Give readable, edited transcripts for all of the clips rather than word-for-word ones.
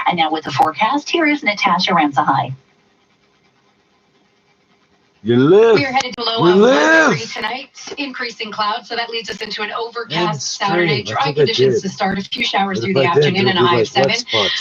And now with the forecast, here is Natasha Ramsahai. You live. We are headed to a low of 1 degree tonight, increasing clouds, so that leads us into an overcast Saturday. Dry conditions to start, a few showers through the afternoon and a high of 7.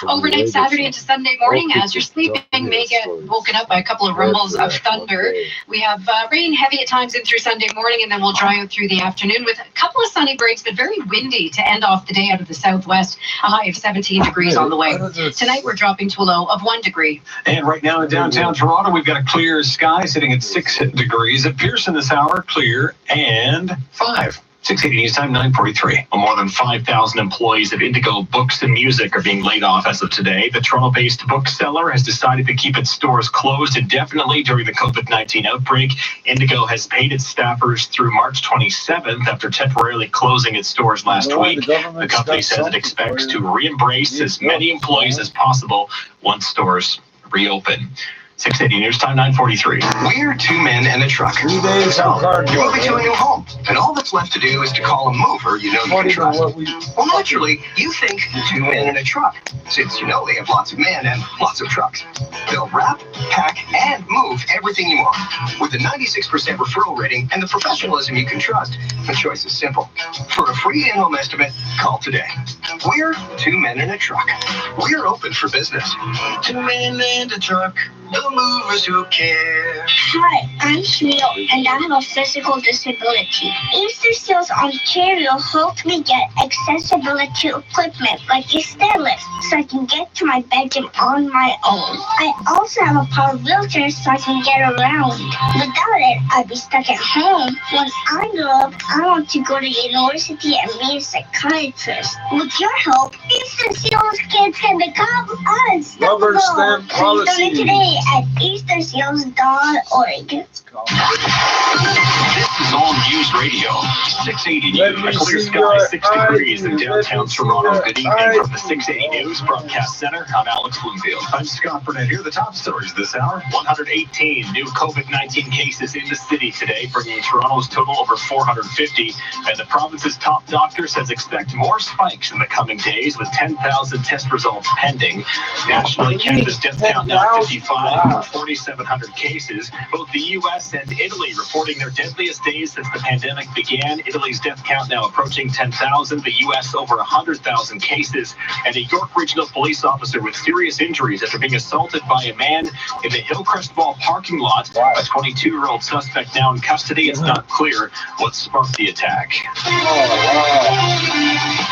Overnight Saturday into Sunday morning, as you're sleeping, may get woken up by a couple of rumbles of thunder. We have rain heavy at times in through Sunday morning, and then we'll dry out through the afternoon with a couple of sunny breaks, but very windy to end off the day out of the southwest, a high of 17 degrees on the way. Tonight, we're dropping to a low of 1 degree. And right now in downtown Toronto, we've got a clear sky sitting at 6 degrees. At Pearson this hour, clear and 5. 680 News Time, 9:43. More than 5,000 employees of Indigo Books and Music are being laid off as of today. The Toronto-based bookseller has decided to keep its stores closed indefinitely during the COVID-19 outbreak. Indigo has paid its staffers through March 27th after temporarily closing its stores last week. The company says it expects to re-embrace as many employees as possible once stores reopen. 680 News Time, 9:43. We're 2 men and a truck. 3 days So, on cardboard. you're moving to a new home, and all that's left to do is to call a mover you know you can trust. Well, naturally, you think 2 men and a truck, since you know they have lots of men and lots of trucks. They'll wrap, pack, and move everything you want. With a 96% referral rating and the professionalism you can trust, the choice is simple. For a free in-home estimate, call today. We're 2 men and a truck. We're open for business. 2 men and a truck. The movers who care. Hi, I'm Camille, and I have a physical disability. Easter Seals Ontario helped me get accessibility equipment like a stair lift so I can get to my bedroom on my own. I also have a power wheelchair so I can get around. Without it, I'd be stuck at home. When I grow up, I want to go to university and be a psychiatrist. With your help, Easter Seals kids can become unstoppable. Rubber stamp Please donate policy. today at easterseals.org. This is All News Radio, 680 News. A clear sky, 6 degrees in downtown Toronto. Good evening from the 680 News Broadcast Center. I'm Alex Bloomfield. I'm Scott Burnett here. The top stories this hour. 118 new COVID-19 cases in the city today, bringing Toronto's total over 450. And the province's top doctor says expect more spikes in the coming days with 10,000 test results pending. Nationally, Canada's death count now at 55. Over 4,700 cases. Both the U.S. and Italy reporting their deadliest days since the pandemic began. Italy's death count now approaching 10,000. The U.S. over 100,000 cases. And a York Regional Police officer with serious injuries after being assaulted by a man in the Hillcrest Mall parking lot. A 22-year-old suspect now in custody. It's not clear what sparked the attack.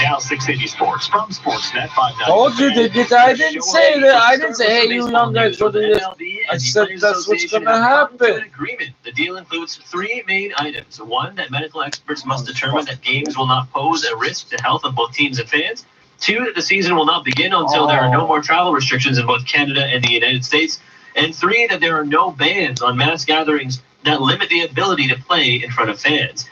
Now 680 Sports from Sportsnet 590. Told you, I didn't say that. I didn't say, hey, you young guys, what it is. I said that's what's going to happen. Agreement. The deal includes 3 main items. 1, that medical experts must determine that games will not pose a risk to health of both teams and fans. 2, that the season will not begin until there are no more travel restrictions in both Canada and the United States. And 3, that there are no bans on mass gatherings that limit the ability to play in front of fans.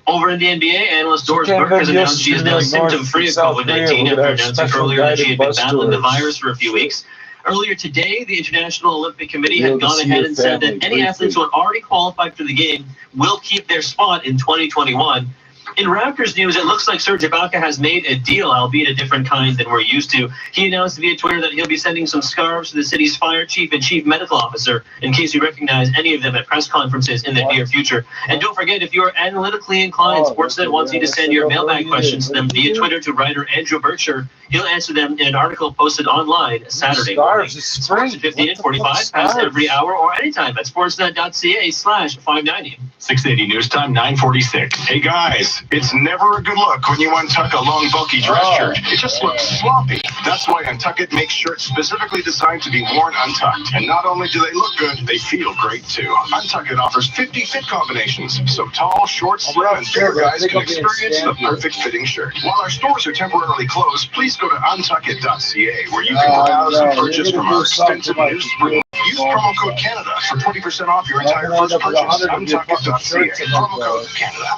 Over in the NBA, analyst Doris Burke has announced she is now symptom-free of COVID-19 after announcing earlier that she had been battling the virus for a few weeks. Earlier today, the International Olympic Committee had gone ahead and said that any athletes who had already qualified for the game will keep their spot in 2021. In Raptors news, it looks like Serge Ibaka has made a deal, albeit a different kind than we're used to. He announced via Twitter that he'll be sending some scarves to the city's fire chief and chief medical officer in case you recognize any of them at press conferences in the near future. And don't forget, if you're analytically inclined, Sportsnet wants you to send your mailbag questions to them via Twitter to writer Andrew Bircher. He'll answer them in an article posted online Saturday morning. Sports at 15 and 45, past every hour or anytime at sportsnet.ca/590. 680 News Time, 9:46. Hey guys, it's never a good look when you untuck a long, bulky dress shirt. It just looks sloppy. That's why Untuck It makes shirts specifically designed to be worn untucked. And not only do they look good, they feel great too. Untuck It offers 50 fit combinations, so tall, short, slim, and bigger guys can experience the perfect fitting shirt. While our stores are temporarily closed, please go to untuckit.ca where you can browse and purchase from our extensive new spring. Use promo code Canada for 20% off your entire first purchase. Untuckit.ca. Promo code Canada.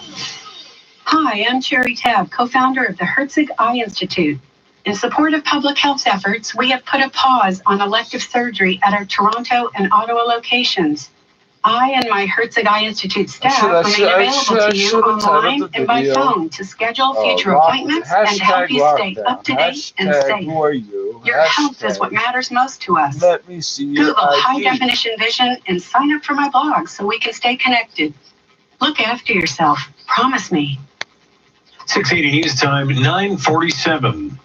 Hi, I'm Cherry Tabb, co-founder of the Herzig Eye Institute. In support of public health efforts, we have put a pause on elective surgery at our Toronto and Ottawa locations. I and my Herzog Eye Institute staff remain available to you online and by phone to schedule future appointments and to help you stay up to date and safe. Who are you? Your health is what matters most to us. Let me see your Google ID. High Definition Vision and sign up for my blog so we can stay connected. Look after yourself. Promise me. 680 News Time, 9:47.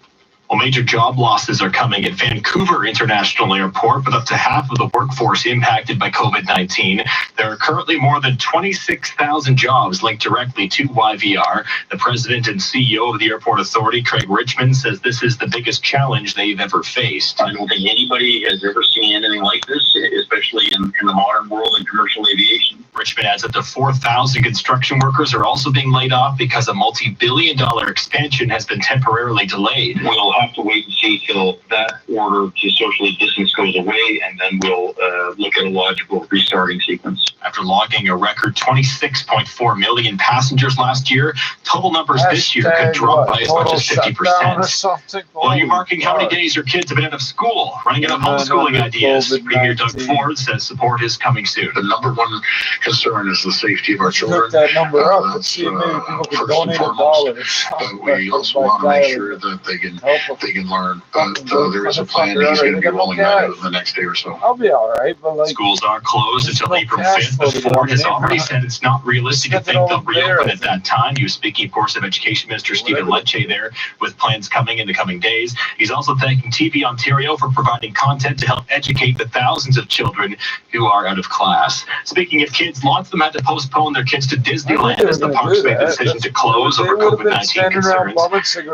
Well, major job losses are coming at Vancouver International Airport, with up to half of the workforce impacted by COVID-19. There are currently more than 26,000 jobs linked directly to YVR. The president and CEO of the Airport Authority, Craig Richmond, says this is the biggest challenge they've ever faced. I don't think anybody has ever seen anything like this, especially in the modern world in commercial aviation. Richmond adds up to 4,000 construction workers are also being laid off because a multi-billion-dollar expansion has been temporarily delayed. We'll have to wait and see till that order to socially distance goes away, and then we'll look at a logical restarting sequence. After logging a record 26.4 million passengers last year, total numbers this year could drop by as much as 50%. Well, you're marking how many days your kids have been out of school, running out of homeschooling ideas. Premier Doug Ford says support is coming soon. The number one concern is the safety of our children. Look that number up and see if maybe people can donate $1. We also want to make sure that they can learn. There is a plan that he's going to be rolling out in the next day or so. I'll be all right, but like schools are closed until April 5th, but Ford has already said it's not realistic to think they'll reopen at that time. He was speaking, of course, of Education Minister Stephen Lecce there, with plans coming in the coming days. He's also thanking TV Ontario for providing content to help educate the thousands of children who are out of class. Speaking of kids, lots of them had to postpone their kids to Disneyland as the parks made the decision to close over COVID-19 concerns.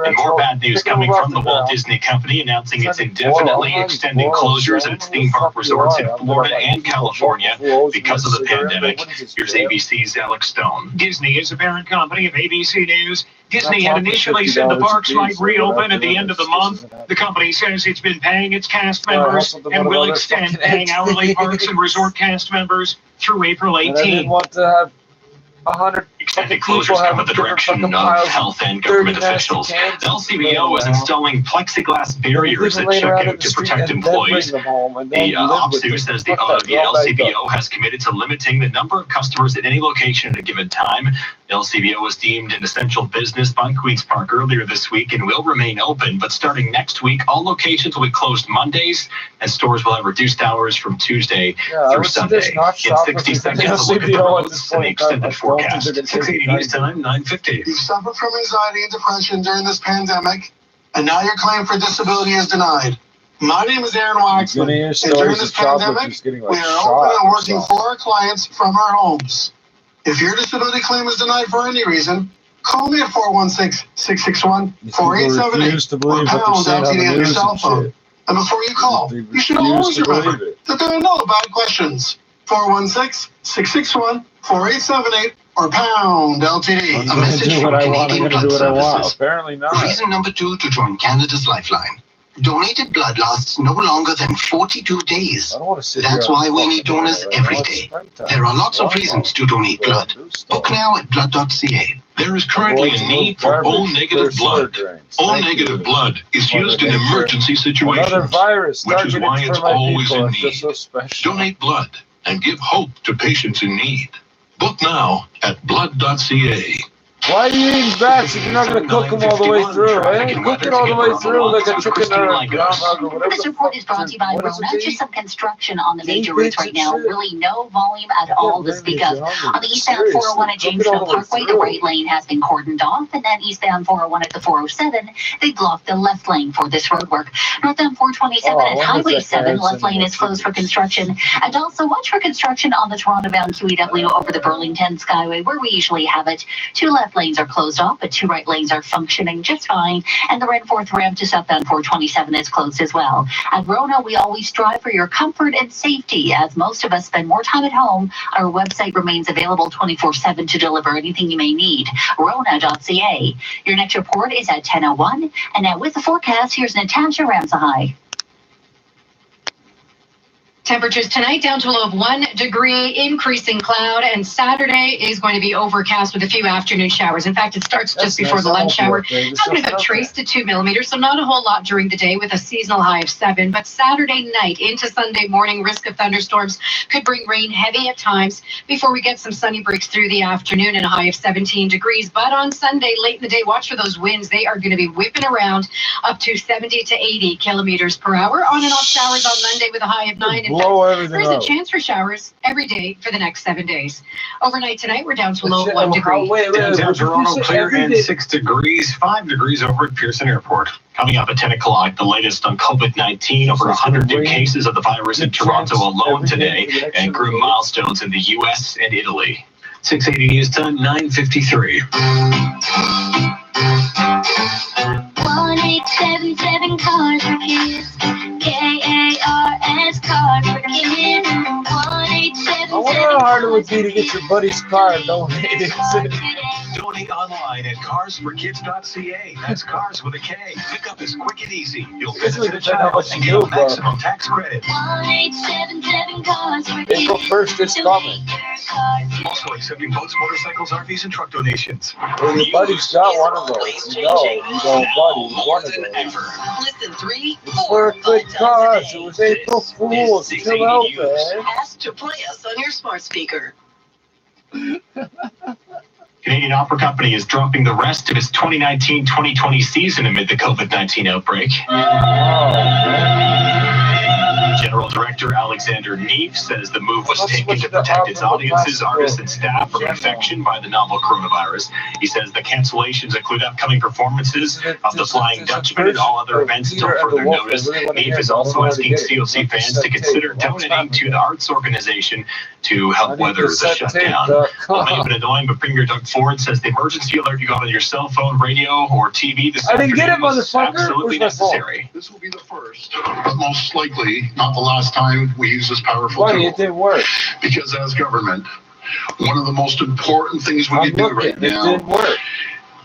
And more bad news coming from the Walt Disney Company, announcing it's indefinitely extending closures at its theme park resorts in Florida and California because of the pandemic. Here's ABC's Alex Stone. Disney is a parent company of ABC News. Disney had initially said the parks might reopen at the end of the month. The company says it's been paying its cast members and will extend paying hourly parks and resort cast members through April 18th. Extended closures come at the direction of health and government officials. The LCBO is installing plexiglass barriers at checkout to protect employees. The OPSU says the LCBO has committed to limiting the number of customers at any location at a given time. The LCBO was deemed an essential business by Queen's Park earlier this week and will remain open, but starting next week, all locations will be closed Mondays, and stores will have reduced hours from Tuesday through Sunday. In 60 seconds, a look at the roads and the extended forecast. 680 News Time, 9:50. You suffer from anxiety and depression during this pandemic, and now your claim for disability is denied. My name is Aaron Waxman, and during this pandemic, we are open and working for our clients from our homes. If your disability claim is denied for any reason, call me at 416-661-4878 or pound LTD on your cell phone. And before you call, you should always remember that there are no bad questions. 416-661-4878 or pound LTD. A message from Canadian Blood Services. Apparently not. Reason number 2 to join Canada's Lifeline. Donated blood lasts no longer than 42 days. That's why we need donors every day. There are lots of reasons to donate blood. Book now at blood.ca. There is currently a need for O-negative blood. O-negative blood is used in emergency situations, which is why it's always in need. Donate blood and give hope to patients in need. Book now at blood.ca. Why are you eating bats if you're not going to cook them all the way through, eh? Cook it all the way through like a chicken or a groundhog or whatever. This report is brought to you by Rona. Just some construction on the major routes right now. Really no volume at all to speak of. On the eastbound 401 at Jamestown Parkway, the right lane has been cordoned off. And then eastbound 401 at the 407, they blocked the left lane for this road work. Northbound 427 at Highway 7, left lane is closed for construction. And also watch for construction on the Toronto-bound QEW over the Burlington Skyway, where we usually have it. 2 left lanes are closed off, but 2 right lanes are functioning just fine. And the Redforth ramp to southbound 427 is closed as well. At Rona, we always strive for your comfort and safety. As most of us spend more time at home, our website remains available 24/7 to deliver anything you may need. Rona.ca. Your next report is at 10:01. And now with the forecast, here's Natasha Ramsahai. Temperatures tonight down to a low of 1 degree, increasing cloud, and Saturday is going to be overcast with a few afternoon showers. In fact, it starts just before the lunch hour. Having about trace to 2 millimeters, so not a whole lot during the day with a seasonal high of 7. But Saturday night into Sunday morning, risk of thunderstorms could bring rain heavy at times before we get some sunny breaks through the afternoon and a high of 17 degrees. But on Sunday, late in the day, watch for those winds. They are going to be whipping around up to 70 to 80 kilometers per hour. On and off showers on Monday with a high of 9. There's a chance for showers every day for the next 7 days. Overnight tonight, we're down to a low of 1 degree. Downtown Toronto clear and 6 degrees, 5 degrees over at Pearson Airport. Coming up at 10 o'clock, the latest on COVID-19. Over 100 new cases of the virus in Toronto alone today, and grew milestones in the U.S. and Italy. 680 News Time, 9:53. 1877 cars for kids. KARS cars for kids. 1877. I wonder how hard it would be to get your buddy's car and donate it. Donate online at carsforkids.ca. That's cars with a K. Pickup is quick and easy. You'll visit a child and get a maximum tax credit. 1877 cars for kids. April 1st is coming. Also accepting boats, motorcycles, RVs, and truck donations. Well, your buddy's got one of those. You go, buddy, one of those. Listen, 3, It's 4, for a good 5 cause. times a It day. was April Fool's. Chill out, man. Ask to play us on your smart speaker. Canadian Opera Company is dropping the rest of its 2019-2020 season amid the COVID-19 outbreak. General Director Alexander Neef says the move was taken to protect its audiences, artists, and staff from infection by the novel coronavirus. He says the cancellations include upcoming performances of The Flying Dutchman and all other events until further notice. Neef is also asking COC fans to consider donating to the arts organization to help weather the shutdown. Well, may have been annoying, but Premier Doug Ford says the emergency alert you got on your cell phone, radio, or TV this afternoon was absolutely necessary. This will be the first, but most likely not the last time we use this powerful tool. It didn't work. Because as government, one of the most important things we can do right now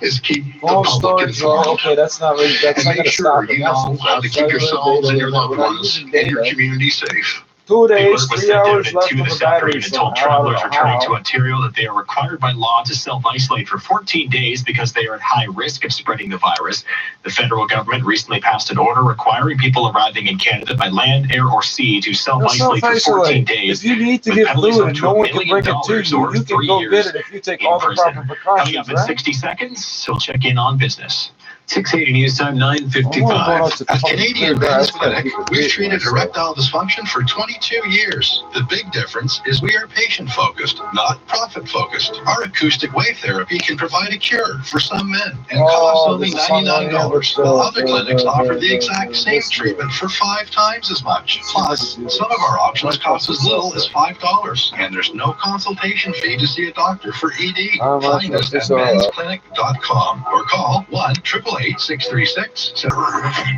is keep the public informed. Okay, that's not really. That's and make sure you know how to keep yourselves and your loved ones and your community safe. 2 days, The alert was 3 sent out hours at left 2 of the this battery. afternoon and told travelers returning to Ontario that they are required by law to self-isolate for 14 days because they are at high risk of spreading the virus. The federal government recently passed an order requiring people arriving in Canada by land, air, or sea to self-isolate for 14 days. If you need to get fluid and no one can bring it to you, you can go get it if you take all the proper precautions. Coming up in 60 seconds, we'll check in on business. 680 News Time, 9:55. At Canadian Men's Clinic, we've treated erectile dysfunction for 22 years. The big difference is we are patient-focused, not profit-focused. Our acoustic wave therapy can provide a cure for some men and costs only $99, while other clinics offer the exact same treatment for 5 times as much. Plus, some of our options cost as little as $5, and there's no consultation fee to see a doctor for ED. Find us at mensclinic.com or call 1-888-636.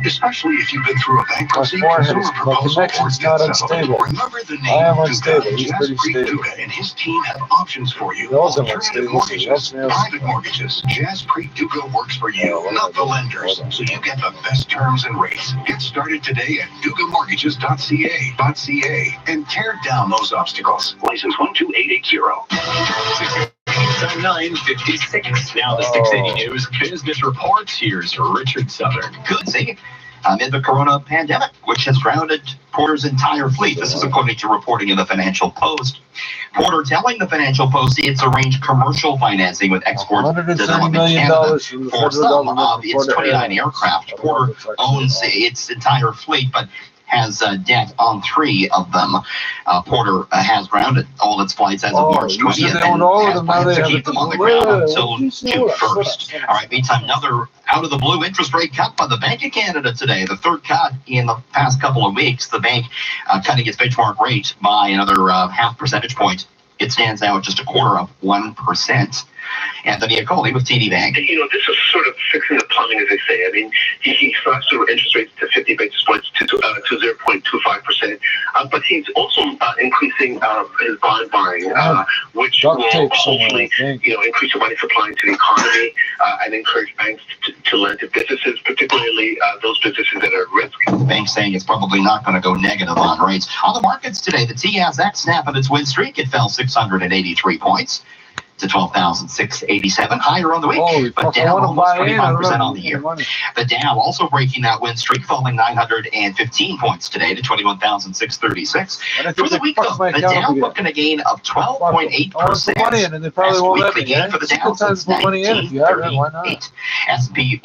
Especially if you've been through a bankruptcy, consumer proposal, or debt settlement. Remember the name Duga. Jazz Creek Duga and his team have options for you. Alternative mortgages, private mortgages. Jazz Creek Duga works for you, not the lenders, so you get the best terms and rates. Get started today at dugamortgages.ca and tear down those obstacles. License 12880. 9:56. Now the 680 News Business Report. Here's Richard Southern. Good, see? Amid the corona pandemic, which has grounded Porter's entire fleet. This is according to reporting in the Financial Post. Porter telling the Financial Post it's arranged commercial financing with Export Development Canada for some of its 29 aircraft. Porter owns its entire fleet, but has debt on 3 of them. Porter has grounded all its flights as of March 20th and has plans to keep them on the ground until June 1st. All right, meantime, another out-of-the-blue interest rate cut by the Bank of Canada today. The third cut in the past couple of weeks. The bank cutting its benchmark rate by another half percentage point. It stands now at just 1/4%. Anthony Acoli with TD Bank. You know, this is sort of fixing the plumbing, as they say. I mean, he slashed the interest rates to 50 basis points to 0.25%. But but he's also increasing his bond buying, which will hopefully increase the money supply into the economy and encourage banks to lend to businesses, particularly those businesses that are at risk. The bank saying it's probably not going to go negative on rates. On the markets today, the TSX snapping its win streak. It fell 683 points to 12,687, higher on the week, but down almost 25% on the year. The Dow also breaking that win streak, falling 915 points today to 21,636. For the week, though, the Dow booking a gain of 12.8%. Best weekly gain for the Dow since 1938. S&P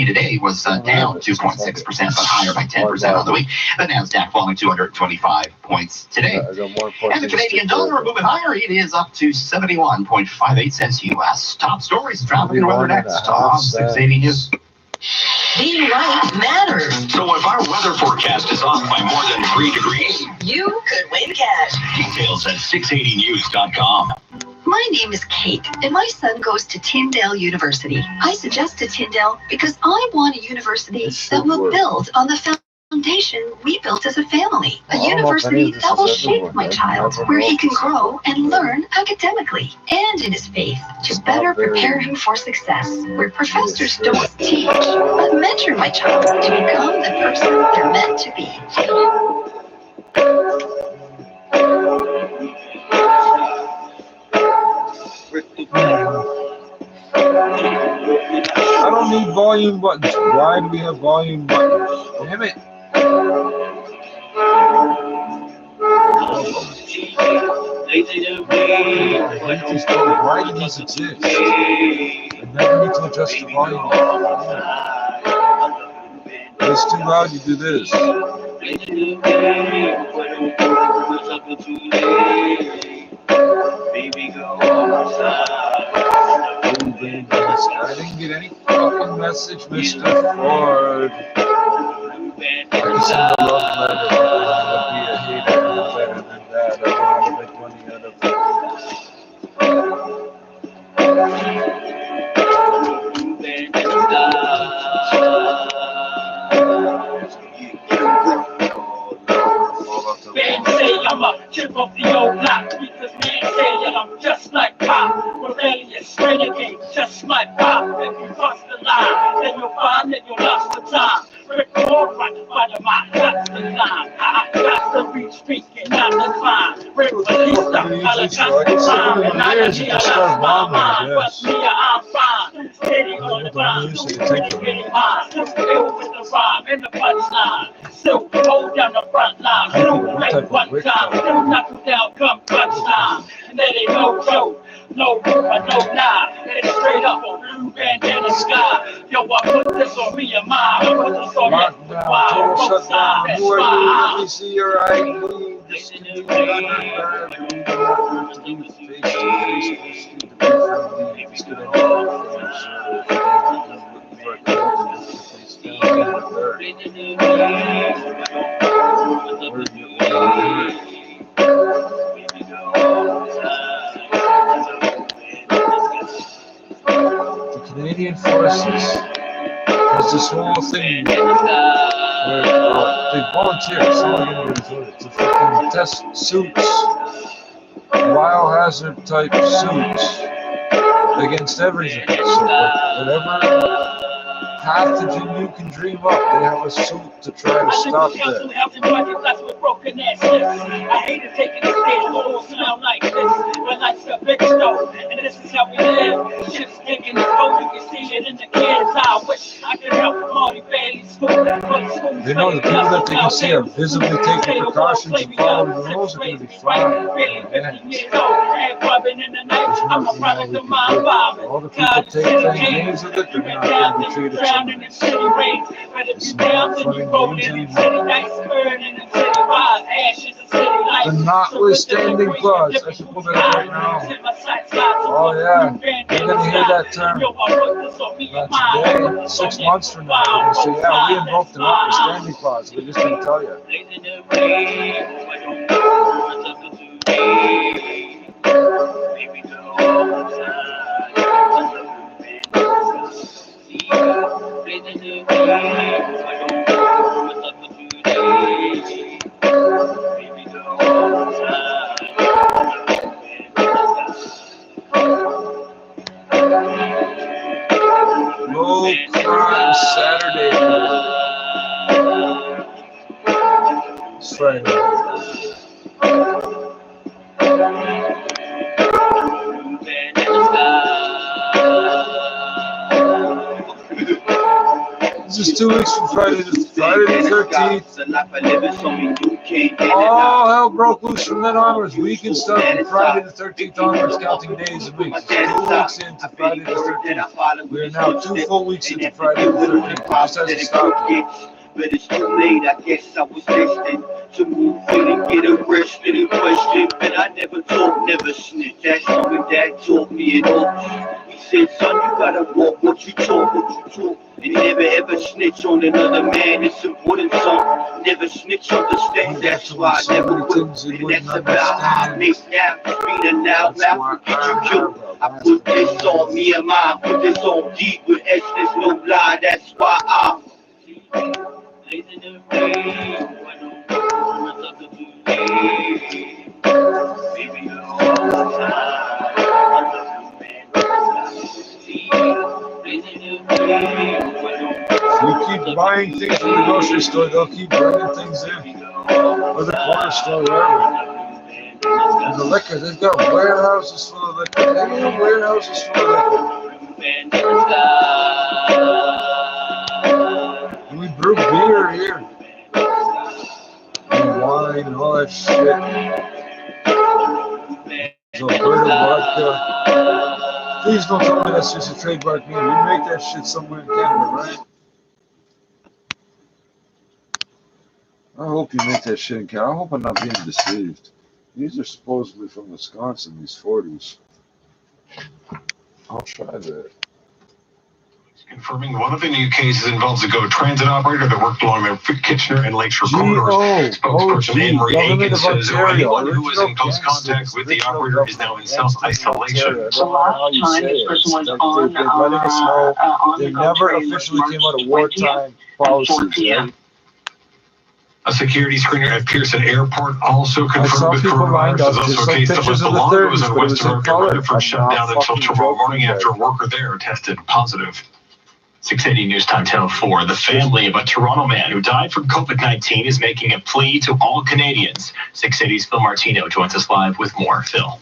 today was down 2.6%, but higher by 10% on the week. The Nasdaq falling 225 points today. And the Canadian dollar moving higher. It is up to 71.58 cents U.S. Top stories, traffic and weather next on 680 News. Being right matters. So if our weather forecast is off by more than 3 degrees, You could win cash. details at 680news.com. My name is Kate, and my son goes to Tyndale University. I suggested Tyndale because I want a university that will build on the foundation we built as a family. A university that will shape my child, where he can grow and learn academically and in his faith to better prepare him for success, where professors don't teach, but mentor my child to become the person they're meant to be. I don't need volume buttons. Why do we have volume buttons? Damn it. Why do these exist? I never need to adjust the volume. It's too loud, you do this. Baby, go outside. I didn't get any fucking message, Mr. Ford. I can send a love letter, but I want to be a hater no better than that. I don't want to make money out of Man say I'm a chip off the old block because man say that I'm just like Pop. Rebellious, renegade, just like Pop. If you cross the line, then you'll find that you lost the time. Rick Moore, right in front of my that's the line. I got to reach speaking, not the climb. Rick Batista, I got the time. And I can hear my mind, but me, I'm fine. Steady on the grind, getting mine. Still with the rhyme and the punchline. So hold down the front line. Don't make one time. Don't knock them down, come punchline. And that ain't no joke. No rumor, no lie. It's straight up on blue bandana sky. Yo, I put this on me and mine. I put this on me. Wow, both sides. That's fine. Let me see your eye move. The Canadian Forces has this whole thing where they volunteer, it's not even to fucking test suits, biohazard type suits against everything. So whatever pathogen you can dream up, they have a suit to try to stop that. I hated taking the stage, but all sound like this. My life's a big stove, and this is how we live. Ships taking the boat, you can see it in the kids' eye. Wish I could help Marty Bailey's school. They know the people that they can see are visibly taking precautions and following the rules are going to be fine. All the people take things with it, they're not going to be treated so nice. It's not funny names anymore. The notwithstanding clause. I should pull that up right now. Oh yeah, you're going to hear that term. Not today, 6 months from now. They're going to say, yeah, we invoked the notwithstanding clause. We just didn't tell you. It's Friday. This is 2 weeks from Friday the 13th. All hell broke loose from then onwards. Week and stuff from Friday the 13th onwards, counting days and weeks. 2 weeks into Friday the 13th. We are now 2 full weeks into Friday the 13th. It just hasn't stopped yet. But it's too late, I guess I was destined to move in and get arrested and questioned. But I never talk, never snitch. That's something that taught me it all. He said, son, you gotta walk what you talk, and never ever snitch on another man. It's important, son. Never snitch, understand. That's why I never will. And that's about how I make now. Being a loud mouth will get you killed. I put this on me and mine. Put this on deep with S, there's no lie. That's why I'm blazing the flame. Baby, all the time. If you keep buying things from the grocery store, they'll keep bringing things in. Or the corner store, wherever. And the liquor, they've got warehouses full of liquor. They have warehouses full of liquor. And we brew beer here. And wine and all that shit. Alberta vodka. Please don't tell me that's just a trademark name. We make that shit somewhere in Canada, right? I hope you make that shit in Canada. I hope I'm not being deceived. These are supposedly from Wisconsin, these 40s. I'll try that. Confirming one of the new cases involves a GO Transit operator that worked along the Kitchener and Lakeshore corridors. Spokesperson Anne-Marie Aiken says anyone who was in close contact with the operator is now in self-isolation. The last time this person was on they never officially came out of wartime policies, right? A security screener at Pearson Airport also confirmed with coronavirus. There's also a case that was the longest in Western North from shut down until tomorrow morning after a worker there tested positive. 680 News Time 10:04. The family of a Toronto man who died from COVID-19 is making a plea to all Canadians. 680's Phil Martino joins us live with more. Phil.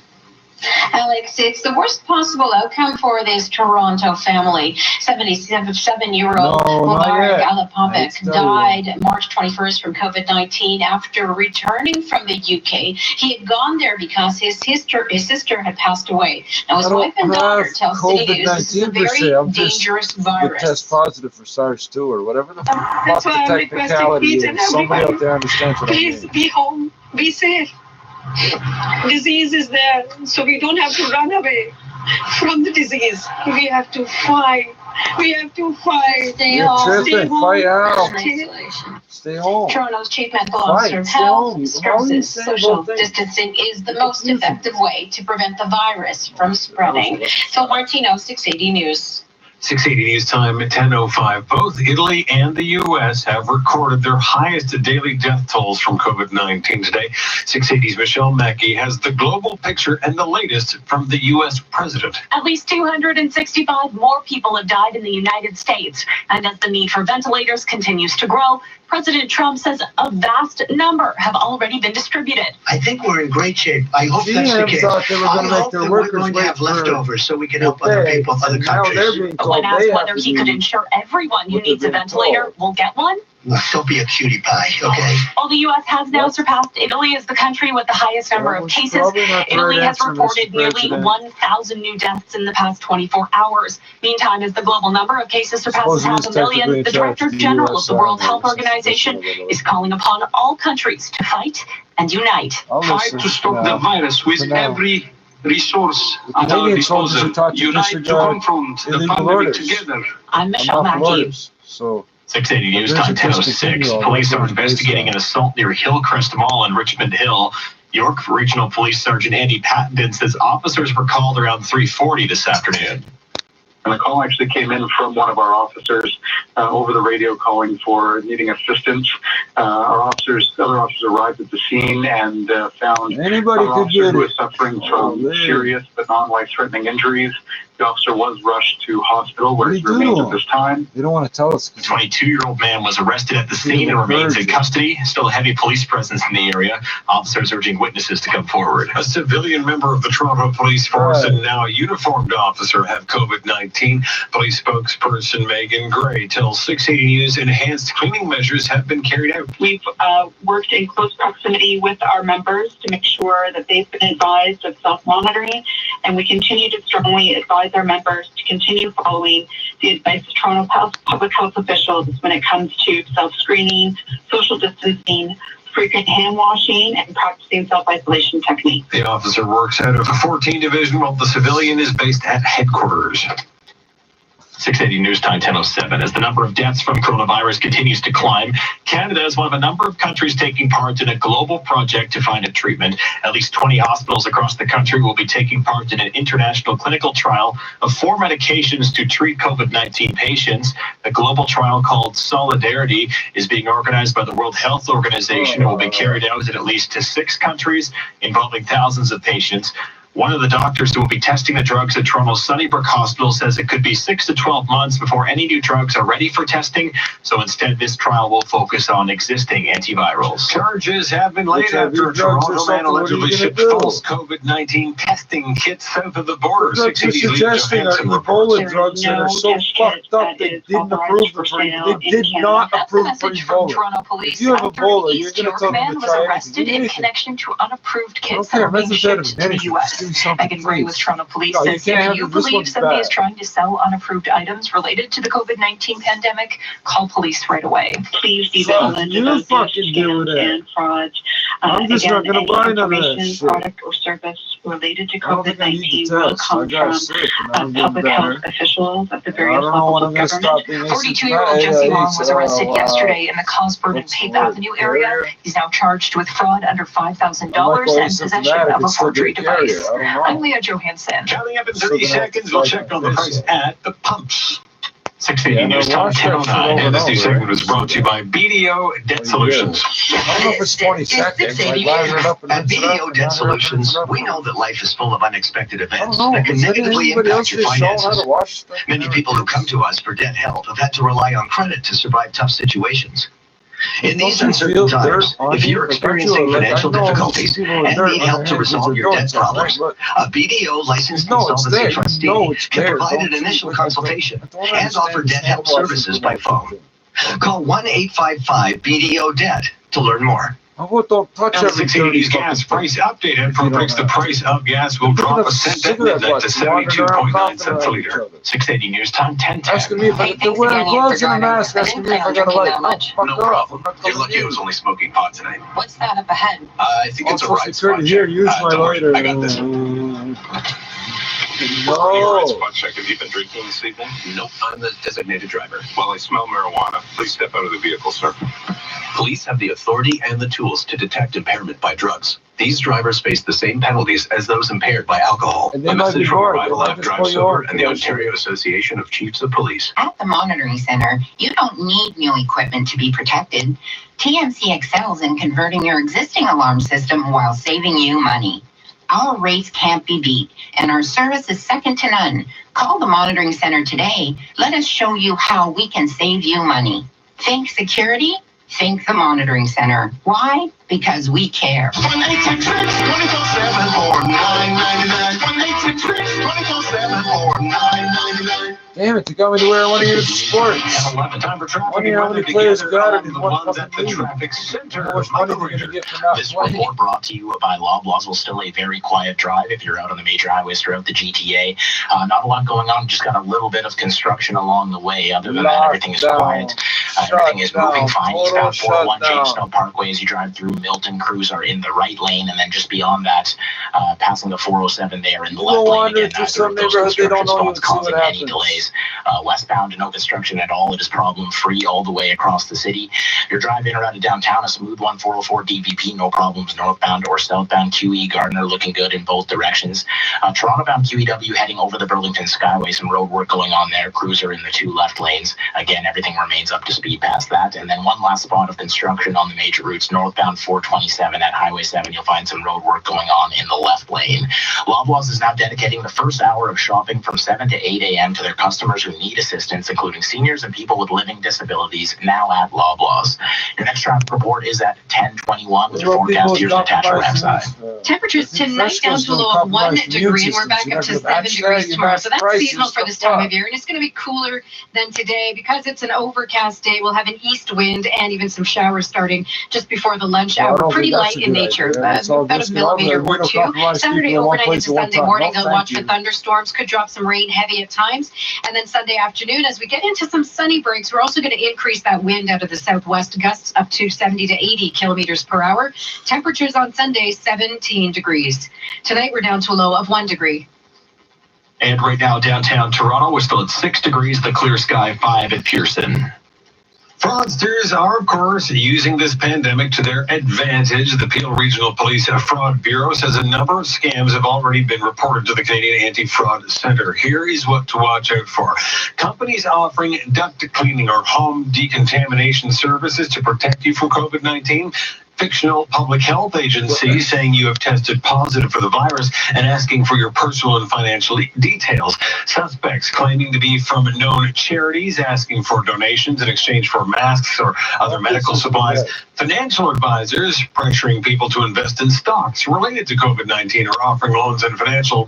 Alex, it's the worst possible outcome for this Toronto family. 77-year-old Mubarak Alapovic died March 21st from COVID-19 after returning from the UK. He had gone there because his sister had passed away. Now, his wife and daughter tell City News this is a very dangerous virus. Test positive for SARS-2 or whatever the fuck the technicality is. Somebody out there understands what I mean. Please be home, be safe. Disease is there, so we don't have to run away from the disease. We have to fight. We have to fight. Stay home. Stay home. Fight out. Stay home. Toronto's Chief Medical Officer of Health stresses social distancing is the most effective way to prevent the virus from spreading. Phil Martino, 680 News. 680 News Time at 10:05. Both Italy and the U.S. have recorded their highest daily death tolls from COVID-19 today. 680's Michelle Mackey has the global picture and the latest from the U.S. president. At least 265 more people have died in the United States. And as the need for ventilators continues to grow, President Trump says a vast number have already been distributed. I think we're in great shape. I hope that's the case. I hope that we're going to have leftovers so we can help other people, other countries. When asked whether he could ensure everyone who needs a ventilator will get one, don't be a cutie pie, okay? While the U.S. has now surpassed Italy as the country with the highest number of cases, Italy has reported nearly 1,000 new deaths in the past 24 hours. Meantime, as the global number of cases surpasses 500,000, the Director General of the World Health Organization is calling upon all countries to fight and unite. Fight to stop the virus with every resource at our disposal. Unite to confront the pandemic together. I'm Michelle Mackey. So 680 News Time 10:06. Police are investigating an assault near Hillcrest Mall in Richmond Hill. York Regional Police Sergeant Andy Pattenden says officers were called around 3:40 this afternoon. And the call actually came in from one of our officers over the radio calling for needing assistance. Other officers arrived at the scene and found anybody an could officer get who it. was suffering from serious but non-life-threatening injuries. The officer was rushed to hospital where he remains at this time. They don't want to tell us. The 22-year-old man was arrested at the scene and remains in custody. Still a heavy police presence in the area. Officers urging witnesses to come forward. A civilian member of the Toronto Police Force and now a uniformed officer have COVID-19. Police spokesperson Megan Gray tells 680 News enhanced cleaning measures have been carried out. We've worked in close proximity with our members to make sure that they've been advised of self-monitoring, and we continue to strongly advise our members to continue following the advice of Toronto public health officials when it comes to self-screening, social distancing, frequent hand washing, and practicing self-isolation techniques. The officer works out of the 14 Division while the civilian is based at headquarters. 680 News Time 10:07. As the number of deaths from coronavirus continues to climb, Canada is one of a number of countries taking part in a global project to find a treatment. At least 20 hospitals across the country will be taking part in an international clinical trial of 4 medications to treat COVID-19 patients. The global trial, called Solidarity, is being organized by the World Health Organization and will be carried out in at least 6 countries, involving thousands of patients. One of the doctors who will be testing the drugs at Toronto's Sunnybrook Hospital says it could be 6 to 12 months before any new drugs are ready for testing. So instead, this trial will focus on existing antivirals. Charges have been laid after a Toronto man allegedly shipped false COVID-19 testing kits south of the border. 680 Lead Johansson reports. Ebola drugs that are so fucked up they didn't approve them for you. They did not approve for Ebola. If you have Ebola, you're going to tell them to try arrested in connection to unapproved kits that are being shipped to the U.S. Megan Gray with Toronto Police says if you believe somebody is trying to sell unapproved items related to the COVID-19 pandemic, call police right away. Please be vigilant about scams and fraud. I'm just not going to buy none of that shit. Product or service related to COVID-19 will come from public health officials at the various levels of government. 42-year-old Jesse Long was arrested yesterday in the Cosburn and Pape Avenue area. He's now charged with fraud under $5,000 and possession of a forgery device. I'm Leah Johansson. Coming up in 30 seconds, we'll check on the price at the pumps. 680 News Time 10:09, and this new segment was brought to you by BDO Debt Solutions. I don't know if it's 20 seconds. I line it up and At BDO Debt Solutions, we know that life is full of unexpected events that can negatively impact your finances. Many people who come to us for debt help have had to rely on credit to survive tough situations. In these uncertain times, if you're experiencing financial difficulties and need help to resolve your debt problems, a BDO licensed insolvency trustee can provide an initial consultation and offer debt help services by phone. Call 1-855-BDO-DEBT to learn more. Don't touch Now, 680's gas price update. Info predicts the price of gas will drop a cent at midnight to 72.9 cents a liter. 680 News Time 10:10. Asking me if I can wear gloves and a mask. Asking me if I got a light. No problem. You're lucky I was only smoking pot tonight. What's that up ahead? I think it's a right spot check. Here, use my lighter. I got this. No. Spot check. Have you been drinking this evening? Nope. I'm the designated driver. Well, I smell marijuana. Please step out of the vehicle, sir. Police have the authority and the tools to detect impairment by drugs. These drivers face the same penalties as those impaired by alcohol. A message from Arrival App Drive Sober and the Ontario Association of Chiefs of Police. At the Monitoring Center, you don't need new equipment to be protected. TMC excels in converting your existing alarm system while saving you money. Our rates can't be beat, and our service is second to none. Call the Monitoring Center today. Let us show you how we can save you money. Think security? Think the Monitoring Center. Why? Because we care. 1-800-24-7 for $9.99. 1-800-24-7 for $9.99. Damn it, you got me to wear one of your sports. Time for traffic. Wonder how many players got it in the one ones at the fucking traffic center. How much money we're going to get for not This playing. report brought to you by Loblaws. Still a very quiet drive if you're out on the major highways throughout the GTA. Not a lot going on, just got a little bit of construction along the way. Other than that, everything is quiet. Everything is moving fine. Eastbound 401 Jamestown Parkway, as you drive through Milton, crews are in the right lane, and then just beyond that, passing the 407 there in the left lane again. Some neighborhood they don't know Spots causing any delays. highways. Westbound, no construction at all. It is problem-free all the way across the city. You're driving around to downtown, a smooth one, 404 DVP, no problems northbound or southbound. QE Gardner looking good in both directions. Toronto-bound QEW heading over the Burlington Skyway, some road work going on there. Cruiser in the 2 left lanes. Again, everything remains up to speed past that. And then one last spot of construction on the major routes. Northbound 427 at Highway 7, you'll find some road work going on in the left lane. Loblaws is now dedicating the first hour of shopping from 7 to 8 a.m. to their customers who need assistance, including seniors and people with living disabilities, now at Loblaws. Your next traffic report is at 10:21 with your forecast. Here's Natasha Rapside. Temperatures tonight down to a low of 1 degree, and we're back up to 7 degrees tomorrow. So that's seasonal for this time of year, and it's going to be cooler than today because it's an overcast day. We'll have an east wind and even some showers starting just before the lunch hour. Pretty light in nature, about a millimeter or two. Saturday overnight into Sunday morning, they'll watch for thunderstorms. Could drop some rain heavy at times. And then Sunday afternoon, as we get into some sunny breaks, we're also going to increase that wind out of the southwest, gusts up to 70 to 80 kilometers per hour. Temperatures on Sunday, 17 degrees. Tonight, we're down to a low of 1 degree. And right now, downtown Toronto, we're still at 6 degrees, the clear sky 5 at Pearson. Fraudsters are, of course, using this pandemic to their advantage. The Peel Regional Police Fraud Bureau says a number of scams have already been reported to the Canadian Anti-Fraud Centre. Here is what to watch out for. Companies offering duct cleaning or home decontamination services to protect you from COVID-19. Fictional public health agency saying you have tested positive for the virus and asking for your personal and financial details. Suspects claiming to be from known charities, asking for donations in exchange for masks or other medical supplies. Financial advisors pressuring people to invest in stocks related to COVID-19 or offering loans and financial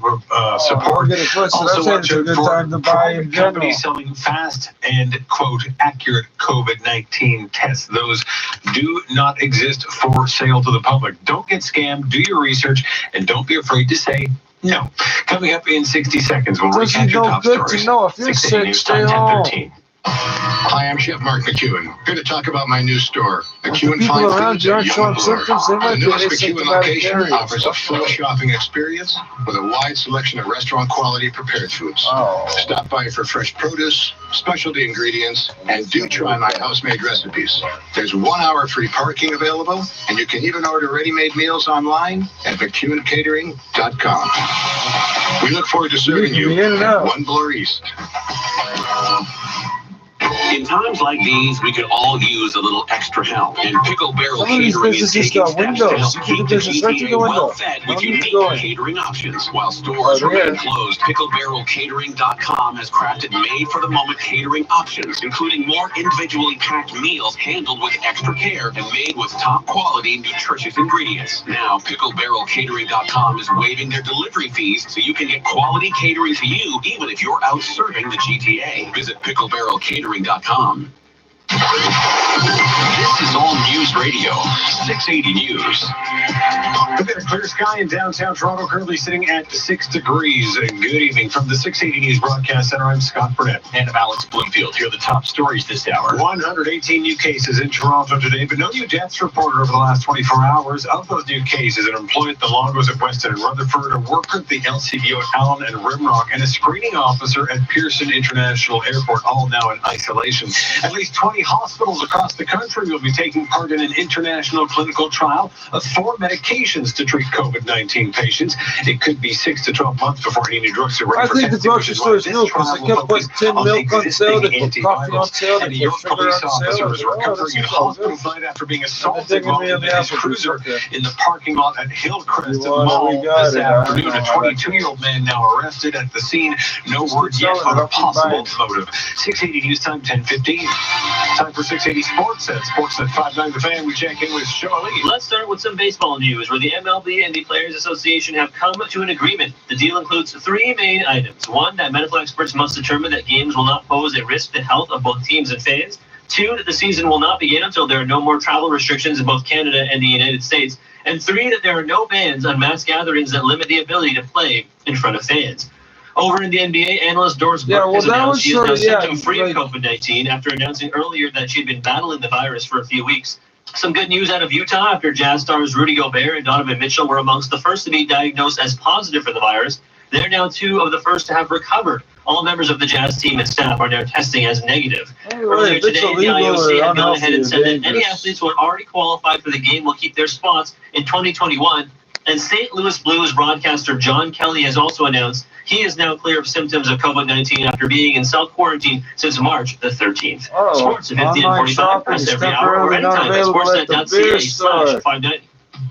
support. Also watch out for private companies selling fast and, quote, accurate COVID-19 tests. Those do not exist for sale to the public. Don't get scammed, do your research, and don't be afraid to say no. Coming up in 60 seconds, we'll recap your top stories. 680 News Time 10:13. Hi, I'm Chef Mark McEwen, here to talk about my new store, McEwen Fine Foods at Yonge Bloor. The newest McEwen location offers a full shopping experience with a wide selection of restaurant-quality prepared foods. Stop by for fresh produce, specialty ingredients, and do try my house-made recipes. There's 1 hour free parking available, and you can even order ready-made meals online at McEwenCatering.com. We look forward to serving you at 1 Bloor East. In times like these, we could all use a little extra help. And Pickle Barrel Catering is taking steps to help keep the GTA well-fed with unique catering options. While stores remain closed, PickleBarrelCatering.com has crafted made-for-the-moment catering options, including more individually packed meals handled with extra care and made with top-quality, nutritious ingredients. Now, PickleBarrelCatering.com is waiving their delivery fees so you can get quality catering to you even if you're out serving the GTA. Visit PickleBarrelCatering.com. This is All News Radio, 680 News. A bit of clear sky in downtown Toronto, currently sitting at 6 degrees. Good evening from the 680 News Broadcast Center. I'm Scott Burnett. And I'm Alex Bloomfield. Here are the top stories this hour. 118 new cases in Toronto today, but no new deaths reported over the last 24 hours. Of those new cases, an employee at the Longos at Weston and Rutherford, a worker at the LCBO at Allen and Rimrock, and a screening officer at Pearson International Airport, all now in isolation. At least 20 hospitals across the country will be taking part in an international clinical trial of 4 medications to treat COVID-19 patients. It could be 6 to 12 months before any new drugs are ready for testing. I think the grocery stores know because they kept putting tin milk on sale, they put coffee on sale, and a York police officer is recovering in hospital tonight after being assaulted while in his cruiser in the parking lot at Hillcrest Mall this afternoon. A 22-year-old man now arrested at the scene. No word yet on a possible motive. 680 News Time 10:15. Time for 680 Sports at Sportsnet 59 The Fan. We check in with Shirley. Let's start with some baseball news, where the MLB and the Players Association have come to an agreement. The deal includes 3 main items. 1, that medical experts must determine that games will not pose a risk to health of both teams and fans. 2, that the season will not begin until there are no more travel restrictions in both Canada and the United States. And 3, that there are no bans on mass gatherings that limit the ability to play in front of fans. Over in the NBA, analyst Doris Burke has announced she is now symptom-free of COVID-19 after announcing earlier that she'd been battling the virus for a few weeks. Some good news out of Utah after Jazz stars Rudy Gobert and Donovan Mitchell were amongst the first to be diagnosed as positive for the virus. They're now 2 of the first to have recovered. All members of the Jazz team and staff are now testing as negative. Earlier today, the IOC had gone ahead and said that any athletes who are already qualified for the game will keep their spots in 2021. And St. Louis Blues broadcaster John Kelly has also announced he is now clear of symptoms of COVID-19 after being in self-quarantine since March the 13th. Sports at 50 and 45 press every hour or anytime at sportsnet.ca/590.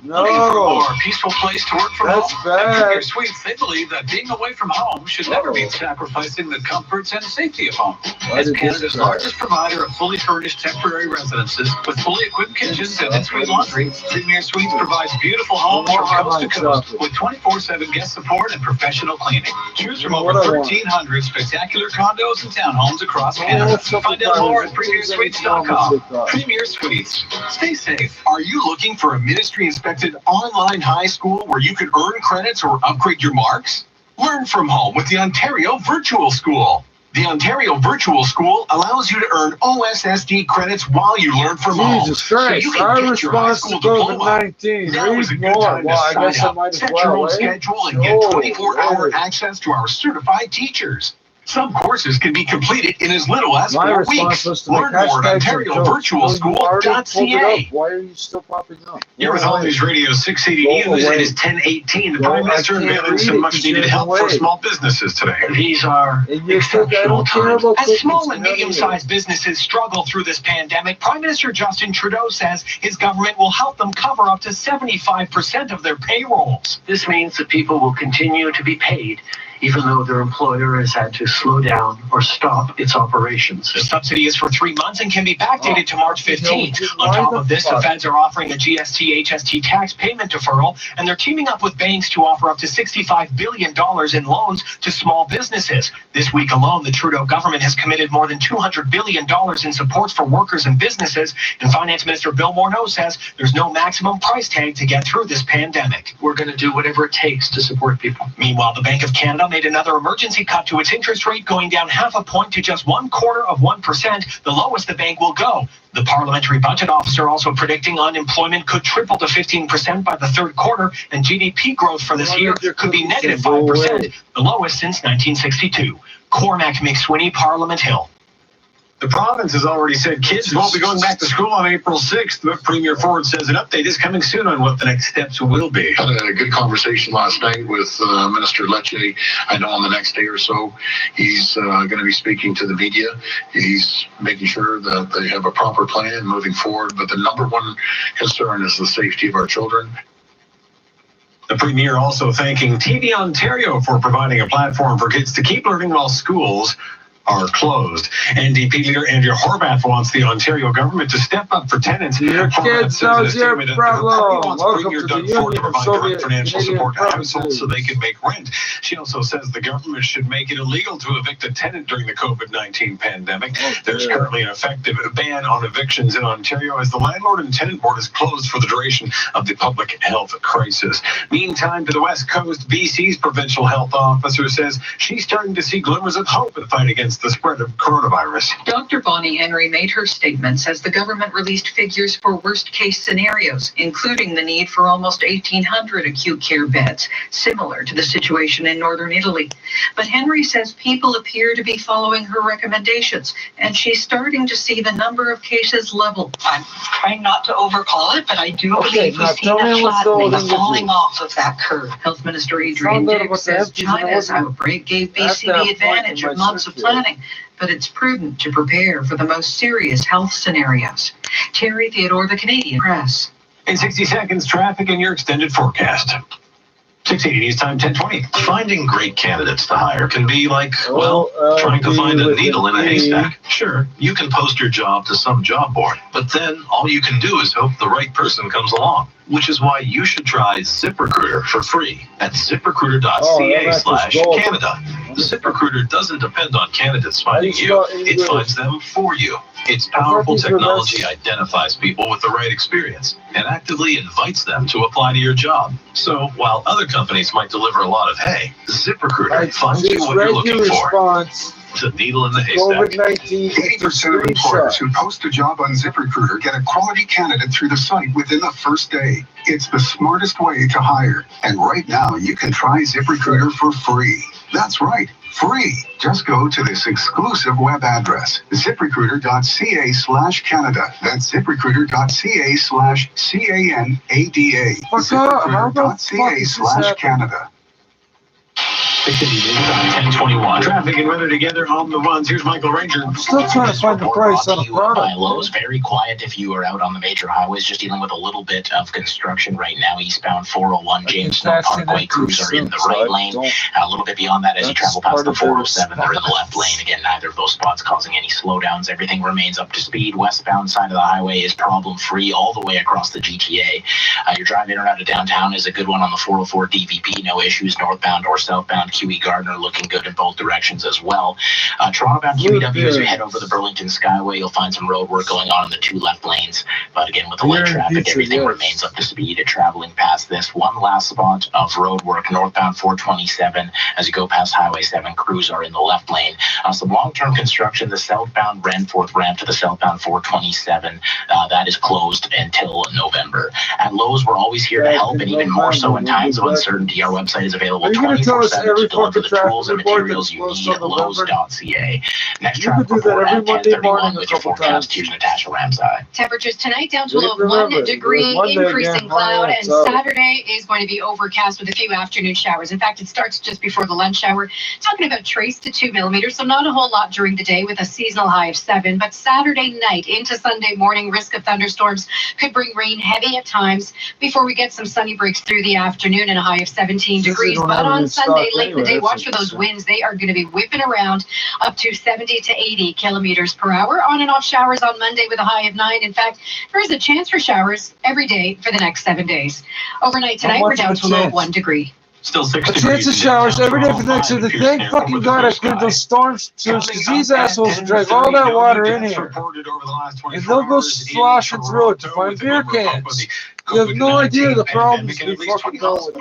No, or a peaceful place to work from that's home. bad. And Premier Suites, they believe that being away from home should never mean sacrificing the comforts and safety of home. As Canada's largest provider of fully furnished temporary residences with fully equipped kitchens and in-suite laundry, Premier Suites provides beautiful homes from coast to coast with 24/7 guest support and professional cleaning. Choose from over 1,300 spectacular condos and townhomes across Canada. Find out more at premiersuites.com. Premier Suites. Stay safe. Are you looking for a ministry-inspected online high school where you can earn credits or upgrade your marks? Learn from home with the Ontario Virtual School. The Ontario Virtual School allows you to earn OSSD credits while you learn from home. Jesus Christ, so you can our get your high response school to diploma. COVID-19. Now is a Read good more. time to Well, I sign guess I up. might as Set your well, own eh? schedule and get 24-hour access to our certified teachers. Some courses can be completed in as little as My 4 response weeks. was to make Learn more at hashtags and jokes. You already pulled it OntarioVirtualSchool.ca. up. Why are you still popping up? You're with All News Radio 680 News. It is 10:18. The Prime Minister unveiling some much-needed help for small businesses today. These are exceptional times. As small and medium-sized businesses struggle through this pandemic, Prime Minister Justin Trudeau says his government will help them cover up to 75% of their payrolls. This means that people will continue to be paid even though their employer has had to slow down or stop its operations. The subsidy is for 3 months and can be backdated to March 15th. On top of this, the feds are offering a GST-HST tax payment deferral, and they're teaming up with banks to offer up to $65 billion in loans to small businesses. This week alone, the Trudeau government has committed more than $200 billion in supports for workers and businesses, and Finance Minister Bill Morneau says there's no maximum price tag to get through this pandemic. We're going to do whatever it takes to support people. Meanwhile, the Bank of Canada made another emergency cut to its interest rate, going down 0.5 point to just 0.25%, the lowest the bank will go. The parliamentary budget officer also predicting unemployment could triple to 15% by the third quarter, and GDP growth for this year could be negative 5%, the lowest since 1962. Cormac McSweeney, Parliament Hill. The province has already said kids won't be going back to school on April 6th, but Premier Ford says an update is coming soon on what the next steps will be. I had a good conversation last night with Minister Lecce. I know on the next day or so, he's going to be speaking to the media. He's making sure that they have a proper plan moving forward, but the number one concern is the safety of our children. The Premier also thanking TV Ontario for providing a platform for kids to keep learning while schools are closed. NDP leader Andrea Horwath wants the Ontario government to step up for tenants. Your kids knows your problem. Welcome to the union to provide direct financial support to households so they can make rent. She also says the government should make it illegal to evict a tenant during the COVID-19 pandemic. There's currently an effective ban on evictions in Ontario as the Landlord and Tenant Board is closed for the duration of the public health crisis. Meantime, to the West Coast, BC's provincial health officer says she's starting to see glimmers of hope in the fight against the spread of coronavirus. Dr. Bonnie Henry made her statements as the government released figures for worst-case scenarios, including the need for almost 1,800 acute care beds, similar to the situation in northern Italy. But Henry says people appear to be following her recommendations, and she's starting to see the number of cases level. I'm trying not to overcall it, but I do believe we've seen a flattening, a falling off of that curve. Health Minister Adrian Dix says China's outbreak gave BC the advantage of months of planning, but it's prudent to prepare for the most serious health scenarios. Terry Theodore, The Canadian Press. In 60 seconds, traffic and your extended forecast. 680 News Time, 10:20. Finding great candidates to hire can be like, well, trying to find a needle in a haystack. Sure, you can post your job to some job board, but then all you can do is hope the right person comes along. Which is why you should try ZipRecruiter for free at ziprecruiter.ca/Canada. ZipRecruiter doesn't depend on candidates finding you. It finds them for you. Its powerful technology identifies people with the right experience and actively invites them to apply to your job. So while other companies might deliver a lot of hay, ZipRecruiter finds you what you're looking for. a needle in the haystack. COVID-19 80% of employers who post a job on ZipRecruiter get a quality candidate through the site within the first day. It's the smartest way to hire. And right now, you can try ZipRecruiter for free. That's right, free. Just go to this exclusive web address, ziprecruiter.ca/Canada. That's ziprecruiter.ca/CANADA. ZipRecruiter.ca/Canada. 10:21. Traffic and weather together on the ones. Here's Michael Ranger. I'm still trying to find the price on a product. Lowe's, very quiet if you are out on the major highways, just dealing with a little bit of construction right now. Eastbound 401 Jamestown Parkway, crews are in the right lane. A little bit beyond that as you travel past the 407, they're in the left lane. Again, neither of those spots causing any slowdowns. Everything remains up to speed. Westbound side of the highway is problem-free all the way across the GTA. Your drive in or out of downtown is a good one on the 404 DVP. No issues northbound or southbound. QE Gardner looking good in both directions as well. Toronto-bound QEW, as we head over the Burlington Skyway, you'll find some road work going on in the two left lanes. But again, with the light traffic, everything remains up to speed. Traveling past this one last spot of road work, northbound 427. As you go past Highway 7, crews are in the left lane. Some long-term construction, the southbound Ranforth ramp to the southbound 427, that is closed until November. At Lowe's, we're always here to help, and even more so in times of uncertainty. Our website is available 24/7 to deliver the tools and materials you need at Lowe's.ca. Next traffic report at 10:31 with your forecast. Here's Natasha Ramsay. Temperatures tonight down to a low of 1 degree, increasing cloud, and Saturday is going to be overcast with a few afternoon showers. In fact, it starts just before the lunch hour. Talking about trace to 2 millimeters, so not a whole lot during the day with a seasonal high of 7. But Saturday night into Sunday morning, risk of thunderstorms could bring rain heavy at times before we get some sunny breaks through the afternoon and a high of 17 degrees. But on Sunday, late in the day, watch for those winds. They are going to be whipping around up to 70 to 80 kilometers per hour. On and off showers on Monday with a high of 9. In fact, there is a chance for showers every day for the next 7 days. Overnight tonight, we're down to a low of 1 degree. Still 6 A chance of showers every day for the next day. Thank fucking God I cleared those storms because these assholes drive all that water in here. And they'll go sloshing through it to find beer cans. You have no idea the problems we fucking know with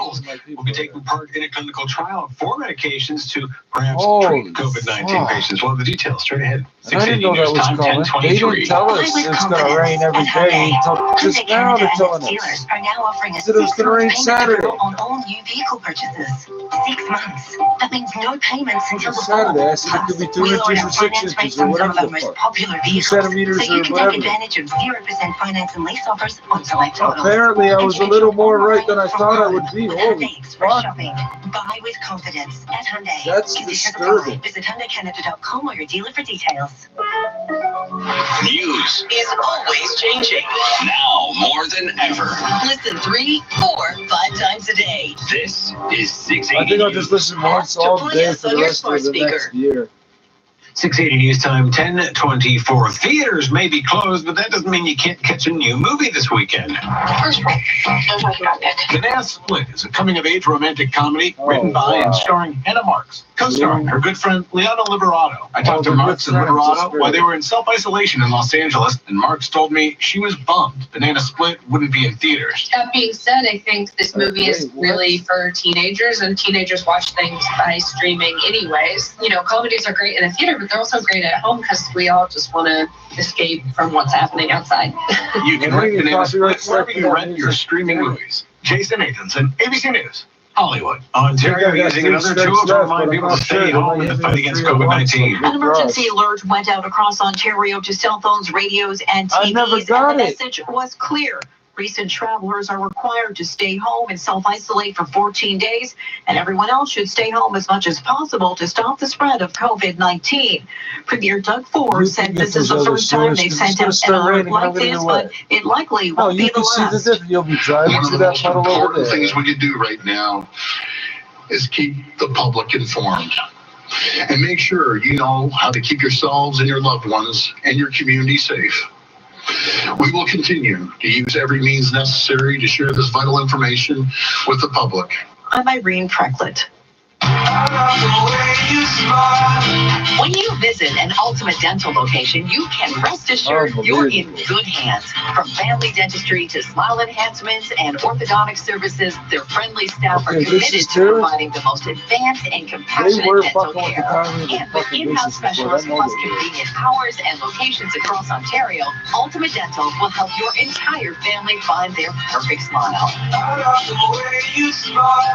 will be taking part in a clinical trial of 4 medications to perhaps treat COVID-19 patients. Well, the details straight ahead. I didn't know that was coming. They didn't tell us it's going to rain every day until just now they're telling us. Are now offering a It was going to rain Saturday. on all new vehicle purchases. 6 months. That means no payments until the Saturday. I said it could be 2 inches or 6 inches or whatever the fuck. 2 centimeters so you or can whatever. take advantage of 0% finance and lease offers on select models. Apparently, I was a little more right than I thought I would be. Holy fuck. Buy with confidence at Hyundai. That's Conditions disturbing. apply. Visit HyundaiCanada.com or your dealer for details. News is always changing. Now more than ever. Listen 3, 4, 5 times a day. This is 680 I think I'll just listen once all day for the rest of the next year. 680 News Time, 10:24. Theaters may be closed, but that doesn't mean you can't catch a new movie this weekend. First one. Don't like your pick. Banana Split is a coming-of-age romantic comedy written by and starring Hannah Marks, co-starring her good friend Liana Liberato. I talked to Marks and Liberato while they were in self-isolation in Los Angeles, and Marks told me she was bummed Banana Split wouldn't be in theaters. That being said, I think this movie is really for teenagers, and teenagers watch things by streaming anyways. You know, comedies are great in a theater, but they're also great at home because we all just want to escape from what's happening outside. You can rent Banana Split wherever you rent your streaming movies. Jason Nathanson, ABC News, Hollywood. Ontario using another tool to remind people to stay home in the fight against COVID-19. An emergency alert went out across Ontario to cell phones, radios, and TVs. And the message was clear. Recent travelers are required to stay home and self-isolate for 14 days, and everyone else should stay home as much as possible to stop the spread of COVID-19. Premier Doug Ford said this is the first time they've sent out an alert like this, but it likely won't be the last. You'll be driving through that puddle over Important there. things we can do right now is keep the public informed. And make sure you know how to keep yourselves and your loved ones and your community safe. We will continue to use every means necessary to share this vital information with the public. I'm Irene Precklett. When you visit an Ultimate Dental location, you can rest assured you're in good hands. From family dentistry to smile enhancements and orthodontic services, their friendly staff are committed to providing the most advanced and compassionate dental care. And with in-house specialists plus convenient hours and locations across Ontario, Ultimate Dental will help your entire family find their perfect smile.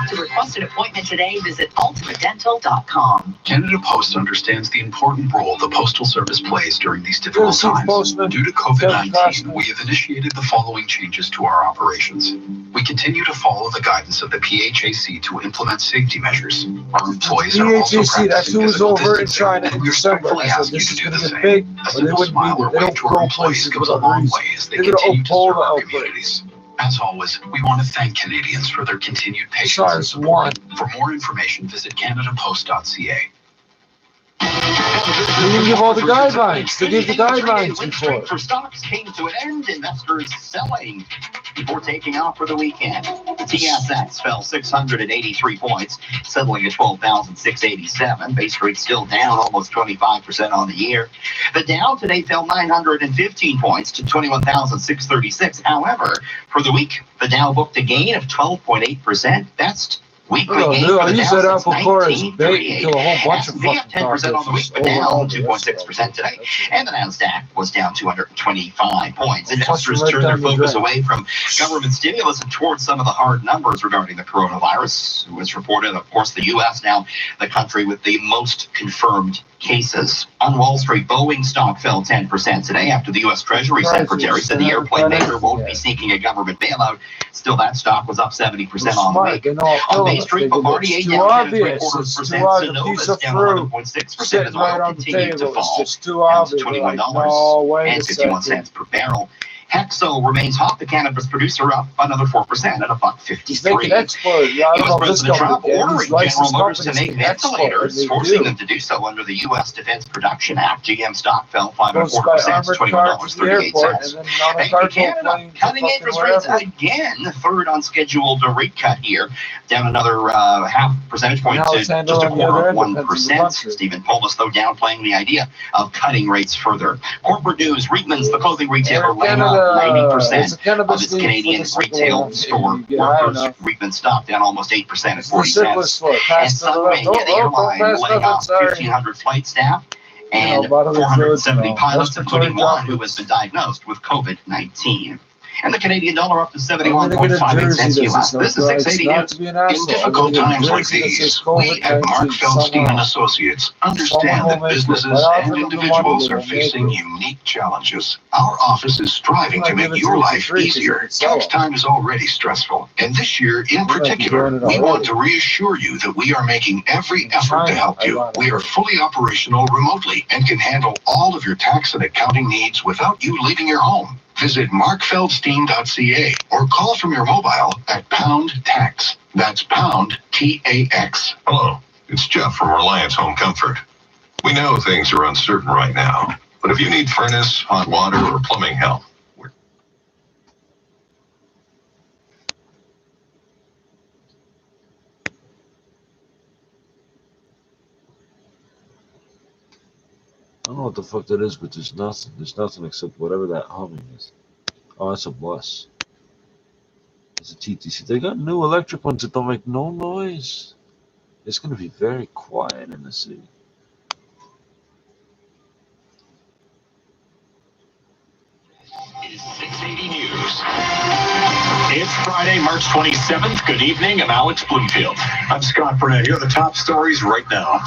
To request an appointment today, visit ultimatedental.com. Canada Post understands the important role the Postal Service plays during these difficult times. Due to COVID-19, we have initiated the following changes to our operations. We continue to follow the guidance of the PHAC to implement safety measures. Our employees are also practicing physical distancing, and we respectfully ask you to do the same. A simple smile or wave to our employees goes a long way as they continue to serve our communities. As always, we want to thank Canadians for their continued patience and support. For more information, visit canadapost.ca. They didn't give all the guidelines. They gave the guidelines before. For stocks came to an end, investors selling before taking off for the weekend. The TSX fell 683 points, settling at 12,687. Base rate still down almost 25% on the year. The Dow today fell 915 points to 21,636. However, for the week, the Dow booked a gain of 12.8%. Best weekly gain for the Dow since 1938. S&P up 10% on the week, but down 2.6% today. And the Nasdaq was down 225 points. Investors turned their focus away from government stimulus and towards some of the hard numbers regarding the coronavirus. It was reported, of course, the U.S. now the country with the most confirmed cases. On Wall Street, Boeing stock fell 10% today after the U.S. Treasury Secretary said the airplane maker won't be seeking a government bailout. Still, that stock was up 70% on the week. On Main Street, Bombardier down 10.75%. Synovus down 11.6% as oil continued to fall, down to $21.51 per barrel. Hexo remains hot. The cannabis producer up another 4% at $1.53. U.S. President Trump ordering General Motors to make ventilators, forcing them to do so under the U.S. Defense Production Act. GM stock fell 5.25% to $21.38. Bank of Canada cutting interest rates again. Third unscheduled rate cut here, down another half percentage point to just a quarter of 1%. Stephen Polis, though, downplaying the idea of cutting rates further. Corporate news: Reitman's, the clothing retailer, laying off 90% of its Canadian retail store workers. Reitman stock down almost 8% at 40 cents. And Sunwing, the airline, laying off 1,500 flight staff and 470 pilots, including one who has been diagnosed with COVID-19. And the Canadian dollar up to 71.58 cents US. This is 680 News. In difficult times like these, we at Mark Feldstein and Associates understand that businesses and individuals are facing unique challenges. Our office is striving to make your life easier. Tax time is already stressful, and this year in particular, we want to reassure you that we are making every effort to help you. We are fully operational remotely and can handle all of your tax and accounting needs without you leaving your home. Visit markfeldstein.ca or call from your mobile at #TAX. That's #TAX. Hello, it's Jeff from Reliance Home Comfort. We know things are uncertain right now, but if you need furnace, hot water, or plumbing help, I don't know what the fuck that is, but there's nothing. There's nothing except whatever that humming is. Oh, that's a bus. It's a TTC. They got new electric ones that don't make no noise. It's going to be very quiet in the city. Is 680 News. It's Friday, March 27th. Good evening. I'm Alex Bloomfield. I'm Scott Burnett. Here are the top stories right now.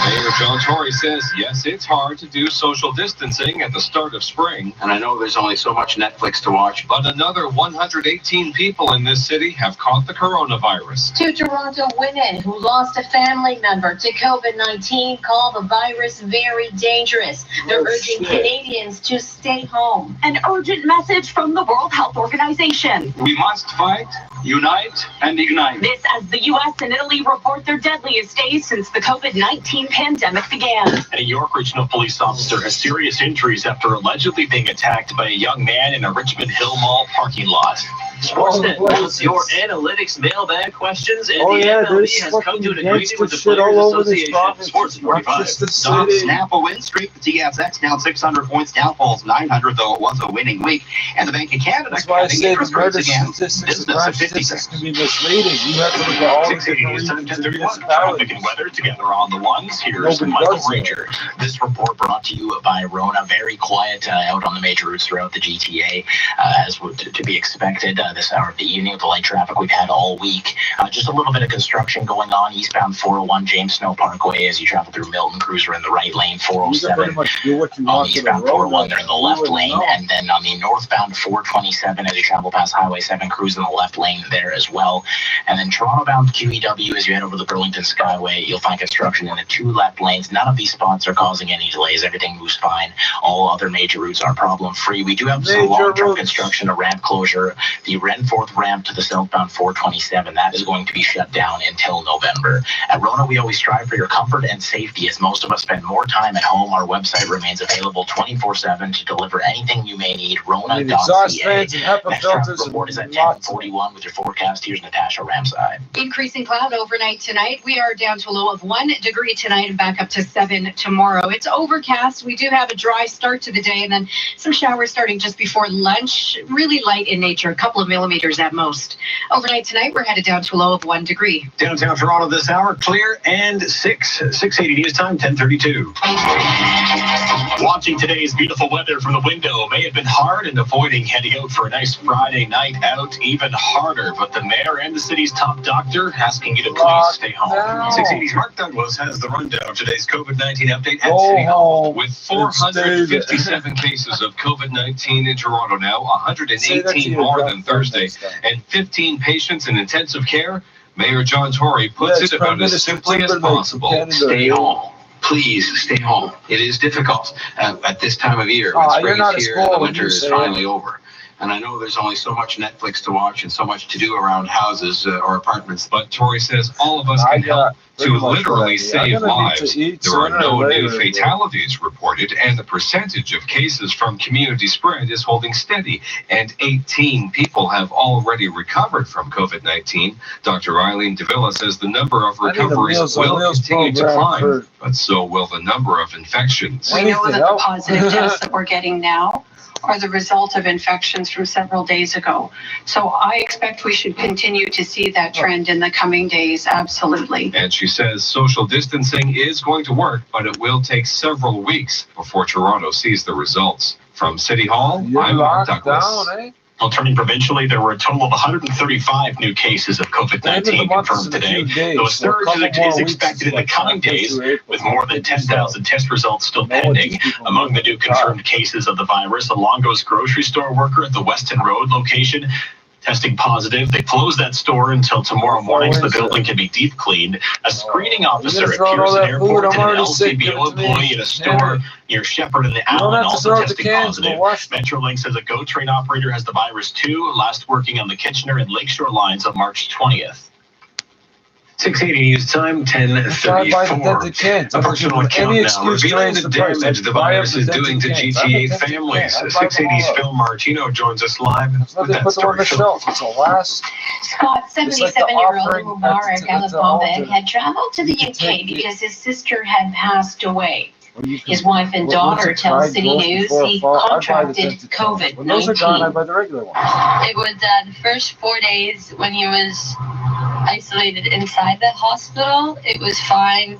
Mayor John Tory says, yes, it's hard to do social distancing at the start of spring. And I know there's only so much Netflix to watch. But another 118 people in this city have caught the coronavirus. Two Toronto women who lost a family member to COVID-19 call the virus very dangerous. They're urging Canadians to stay home. An urgent message from the World Health Organization. We must fight, unite, and ignite. This as the U.S. and Italy report their deadliest days since the COVID-19 pandemic began. And a York Regional Police officer has serious injuries after allegedly being attacked by a young man in a Richmond Hill Mall parking lot. Sportsnet holds your analytics mailbag questions, and the MLB has come to an agreement with the Players Association. Sports 45. Snap a win streak. The TSX down 600 points. Dow falls 900, though it was a winning week. And the Bank of Canada. That's why I say the murder statistics can be misleading. You have to look at all the different regions and Traffic and weather together on the ones. Here's Michael Ranger. This report brought to you by Rona. Very quiet out on the major routes throughout the GTA, as would to be expected this hour of the evening with the light traffic we've had all week. Just a little bit of construction going on eastbound 401 James Snow Parkway as you travel through Milton. Cruiser in the right lane, 407 on the eastbound 401, they're in the left lane, and then on the northbound 427 as you travel past Highway 7, cruise in the left lane there as well. And then Toronto-bound QEW as you head over the Burlington Skyway, you'll find construction in the 2 left lanes. None of these spots are causing any delays. Everything moves fine. All other major routes are problem-free. We do have some long-term construction, a ramp closure. The Renforth ramp to the southbound 427, that is going to be shut down until November. At Rona, we always strive for your comfort and safety. As most of us spend more time at home, our website remains available 24/7 to deliver anything you may need. Rona.ca. Next traffic report is at 10:41 with your forecast. Here's Natasha Ramside. Increasing cloud overnight tonight. We are down to a low of 1 degree tonight and back up to 7 tomorrow. It's overcast. We do have a dry start to the day and then some showers starting just before lunch. Really light in nature, a couple of millimeters at most. Overnight tonight, we're headed down to a low of 1 degree. Downtown Toronto this hour, clear and 6:80 news time, 10:32. Watching today's beautiful weather from the window may have been hard, and avoiding heading out for a nice Friday night out even harder. But the mayor and the city's top doctor asking you to please stay home. 680's Mark Douglas has the rundown of today's COVID-19 update at City Hall. With 457 cases of COVID-19 in Toronto now, 118 more than Thursday, and 15 patients in intensive care, Mayor John Tory puts it about as simply as possible. Stay home. Please stay home. It is difficult at this time of year. When spring is here and the winter is finally over. And I know there's only so much Netflix to watch and so much to do around houses or apartments. But Tory says all of us can help to literally save lives. There are no new fatalities reported, and the percentage of cases from community spread is holding steady. And 18 people have already recovered from COVID-19. Dr. Eileen Davila says the number of recoveries will continue to climb, but so will the number of infections. We know that the positive tests that we're getting now are the result of infections from several days ago. So I expect we should continue to see that trend in the coming days, absolutely. And she says social distancing is going to work, but it will take several weeks before Toronto sees the results. From City Hall, I'm Mark Douglas. Well, turning provincially, there were a total of 135 new cases of COVID-19 confirmed today. Though a surge is expected in the coming days, with more than 10,000 test results still pending. Among the new confirmed cases of the virus, a Longo's grocery store worker at the Weston Road location testing positive. They closed that store until tomorrow morning so the building can be deep cleaned. A screening officer at Pearson Airport and an LCBO employee at a store near Shepherd and the Allen also testing positive. Metrolink says a GO train operator has the virus too, last working on the Kitchener and Lakeshore lines on March 20th. 680 news time, 10:34. A personal account now revealing the damage the virus is doing to GTA families. 680's Phil Martino joins us live with that story. Scott, 77-year-old Mubarak Al-Bombed had traveled to the UK because his sister had passed away. His wife and daughter tell City News he contracted COVID-19. It was the first 4 days when he was isolated inside the hospital. It was fine.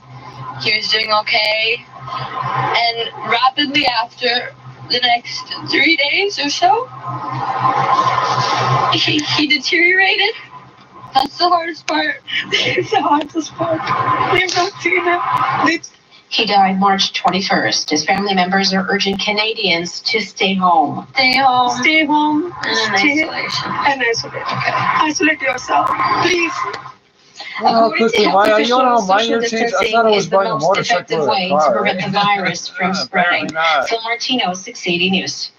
He was doing okay. And rapidly after the next 3 days or so, he deteriorated. That's the hardest part. It's the hardest part. We've not seen him. He died March 21st. His family members are urging Canadians to stay home. Stay home. Stay home. And isolation. And isolate. Okay. Isolate yourself, please. Well, quickly, social distancing is the most effective way to prevent the virus from spreading. Phil Martino, 680 News.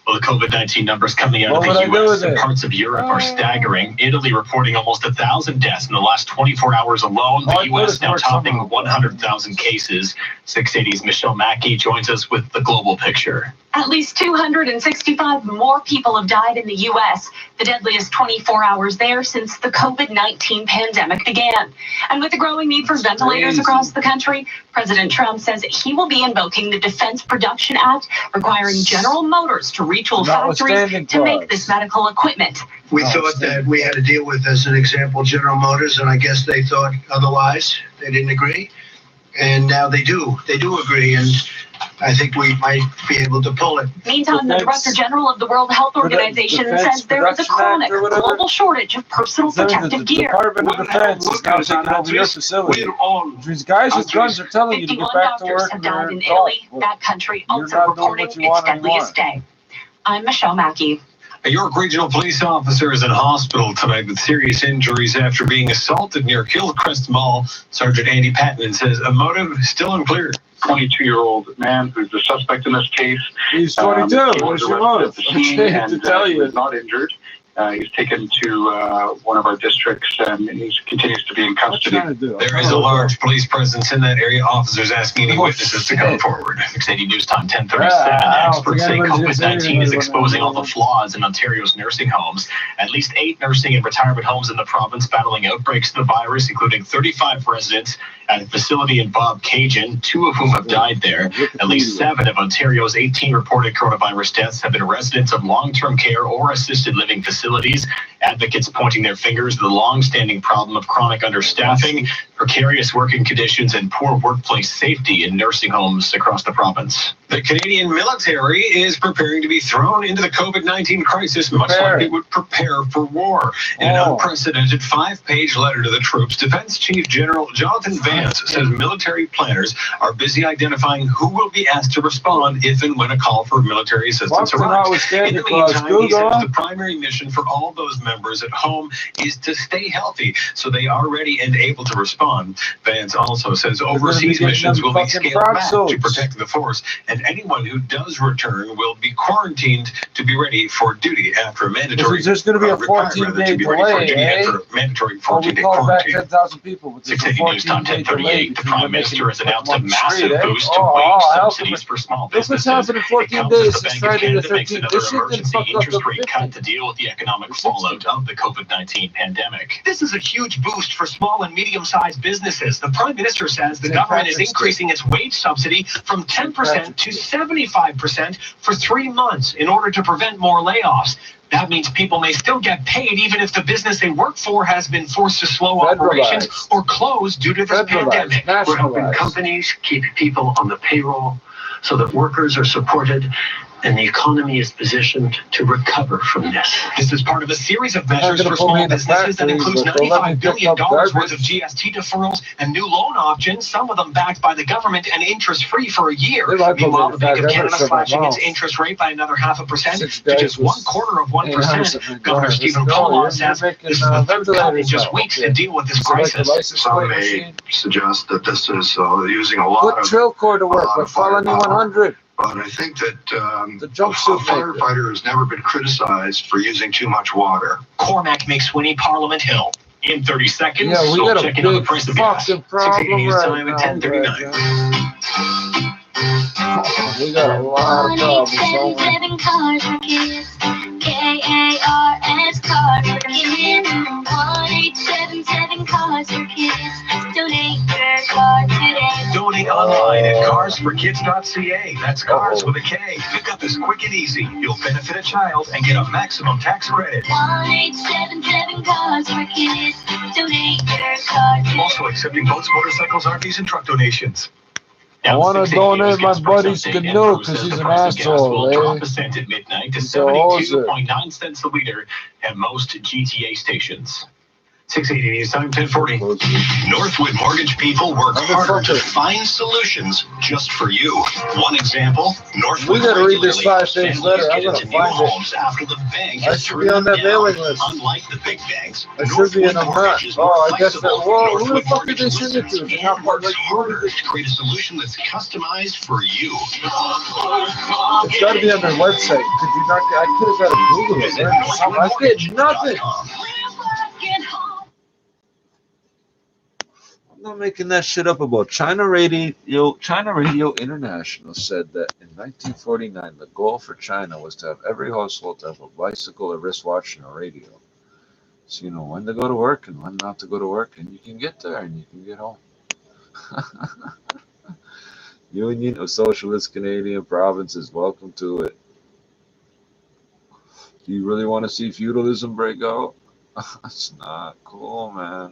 Well, the COVID-19 numbers coming out of the U.S. and parts of Europe are staggering. Italy reporting almost 1,000 deaths in the last 24 hours alone. The U.S. now topping 100,000 cases. 680's Michelle Mackey joins us with the global picture. At least 265 more people have died in the U.S., the deadliest 24 hours there since the COVID-19 pandemic began. And with the growing need for ventilators across the country, President Trump says he will be invoking the Defense Production Act, requiring General Motors to retool factories to make this medical equipment. We thought that we had to deal with, as an example, General Motors, and I guess they thought otherwise. They didn't agree. And now they do. They do agree, and I think we might be able to pull it. Meantime, the Director General of the World Health Organization says there is a chronic global shortage of personal protective gear. The Department of Defense is now taking over your facility. These guys with guns are telling you to get back to work. 51 doctors have died in Italy, that country also reporting its deadliest day. I'm Michelle Mackey. A York Regional Police officer is in hospital tonight with serious injuries after being assaulted near Hillcrest Mall. Sergeant Andy Patton says a motive is still unclear. 22-year-old man who's the suspect in this case. He's 22. What's your motive? And is not injured. He's taken to one of our districts, and he continues to be in custody. There is a large police presence in that area. Officers asking any witnesses to come forward. 680 News Time 10:37. Experts say COVID-19 is exposing all the flaws in Ontario's nursing homes. At least 8 nursing and retirement homes in the province battling outbreaks of the virus, including 35 residents at a facility in Bob Cajun, 2 of whom have died there. At least 7 of Ontario's 18 reported coronavirus deaths have been residents of long-term care or assisted living facilities. Advocates pointing their fingers at the long-standing problem of chronic understaffing, precarious working conditions, and poor workplace safety in nursing homes across the province. The Canadian military is preparing to be thrown into the COVID-19 crisis, much like they would prepare for war. In an unprecedented 5-page letter to the troops, Defense Chief General Jonathan Vance says military planners are busy identifying who will be asked to respond if and when a call for military assistance arrives. In the meantime, he says the primary mission for all those members at home is to stay healthy so they are ready and able to respond. Vance also says overseas missions will be scaled back to protect the force, and anyone who does return will be quarantined to be ready for duty after a mandatory. There's going to be a 14-day delay, mandatory 14-day quarantine. 10,000 people. 680 News Time 10:38. The Prime Minister has announced a massive boost to wage subsidies for small businesses. What's happened in 14 days since Friday the 13th? This emergency interest rate cut to deal with the economic fallout of the COVID-19 pandemic. This is a huge boost for small and medium-sized businesses. The Prime Minister says the government is increasing its wage subsidy from 10% to 75% for 3 months in order to prevent more layoffs. That means people may still get paid even if the business they work for has been forced to slow operations or close due to this pandemic. We're helping companies keep people on the payroll so that workers are supported and the economy is positioned to recover from this. This is part of a series of measures for small businesses that includes $95 billion worth of GST deferrals and new loan options, some of them backed by the government and interest-free for a year. Meanwhile, the Bank of Canada slashing its interest rate by another 0.5% to just 1/4%. Governor Stephen Pawlon says this is the third cut in just weeks to deal with this crisis. Some may suggest that this is using a lot of drill core to work with Felony 100. But I think that a firefighter has never been criticized for using too much water. Cormac McSweeney, Parliament Hill. In 30 seconds, yeah, we got a checking on the price of gas. 680 News Time at 10:39. We got a lot of problems. Cars for kids. KARS Cars for kids. 1877 Cars for kids. Donate your car today. Donate online at carsforkids.ca. That's cars with a K. We've got this quick and easy. You'll benefit a child and get a maximum tax credit. 1877 Cars for kids. Donate your car today. Also accepting boats, motorcycles, RVs, and truck donations. I want to donate my buddy's canoe because he's an asshole, drop a cent at midnight to 72.9 cents a liter at most GTA stations. 680 News Time 10:40. Northwood Mortgage people work harder to find solutions just for you. One example, Northwood regularly sends families into new homes after the bank has turned them down. Unlike the big banks, Northwood Mortgage is more flexible. Who the fuck did they send it to? And works harder to create a solution that's customized for you. It's got to be on their website. Could you not? I could have got a Google it. I did nothing. not making that shit up about China Radio. China Radio International said that in 1949, the goal for China was to have every household to have a bicycle, a wristwatch, and a radio. So you know when to go to work and when not to go to work, and you can get there and you can get home. Union of Socialist Canadian Provinces, welcome to it. Do you really want to see feudalism break out? It's not cool, man.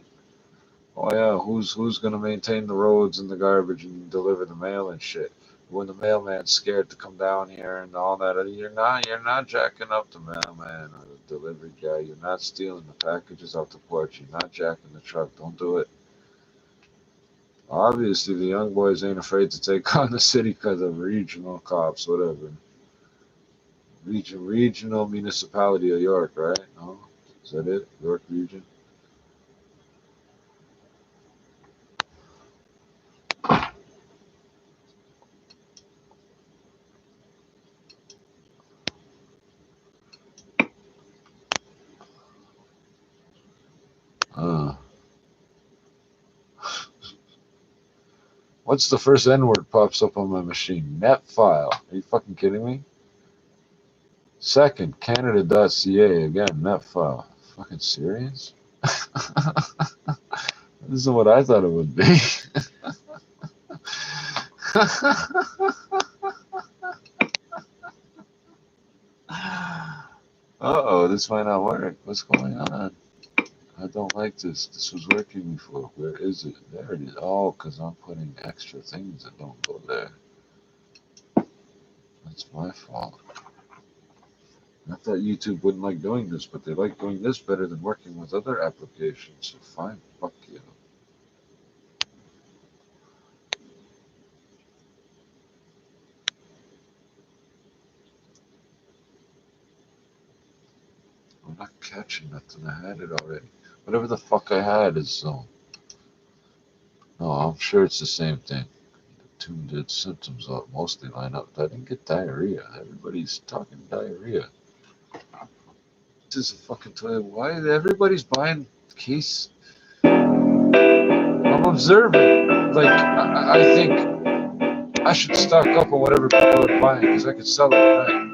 Oh yeah, who's gonna maintain the roads and the garbage and deliver the mail and shit? When the mailman's scared to come down here and all that, you're not jacking up the mailman or the delivery guy. You're not stealing the packages off the porch. You're not jacking the truck. Don't do it. Obviously, the young boys ain't afraid to take on the city because of regional cops, whatever. Regional municipality of York, right? No, is that it? York region. What's the first N-word pops up on my machine? Net file. Are you fucking kidding me? Second, Canada.ca. Again, net file. Fucking serious? This isn't what I thought it would be. Uh-oh, this might not work. What's going on? I don't like this. This was working before. Where is it? There it is. Oh, because I'm putting extra things that don't go there. That's my fault. I thought YouTube wouldn't like doing this, but they like doing this better than working with other applications. So fine, fuck you. I'm not catching nothing. I had it already. Whatever the fuck I had is no, I'm sure it's the same thing. The two dead symptoms mostly line up. I didn't get diarrhea. Everybody's talking diarrhea. This is a fucking toilet. Why everybody's buying case? I'm observing. Like I think I should stock up on whatever people are buying because I could sell it right.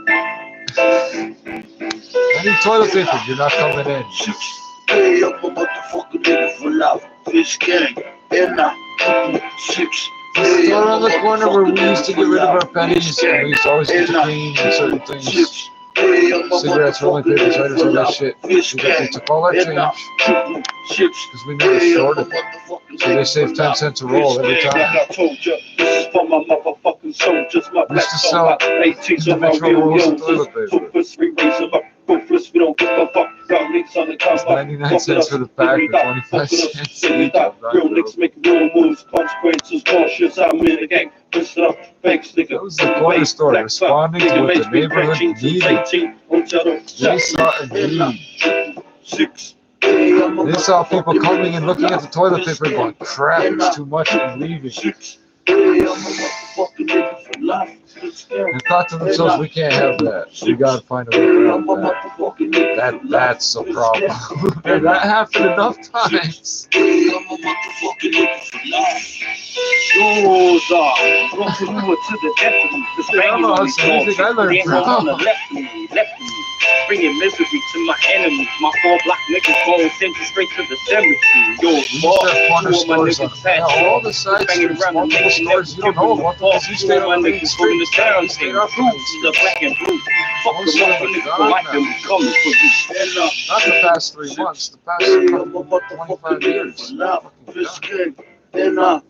I need toilet paper. You're not coming in. Hey, I'm a motherfucking nigga for life. Fish gang, and I 6. It's around the corner where we used to get rid of our pennies, and we used to always get to clean and certain things. Cigarettes, rolling papers, lighters, all that shit. They took all our change because we never shorted it. So they saved 10 cents a roll every time. We used to sell individual rolls of toilet paper. It's 99 cents for the pack or 25 cents each. That was the corner store responding to what the neighborhood needed. They saw a need. They saw people coming and looking at the toilet paper and going, crap, it's too much, and leaving. They thought to themselves, we can't have that. We gotta find a way around that. That's a problem. And that happened enough times. I learned from. Bringing misery to my enemies. My 4 black niggas going send you straight to the cemetery. All the side streets, multiple stores you don't know about because you stay on the main street. You stay off the black and blue. Fuck the motherfuckers like them coming for you. Not the past 3 months, the past 25 years. And I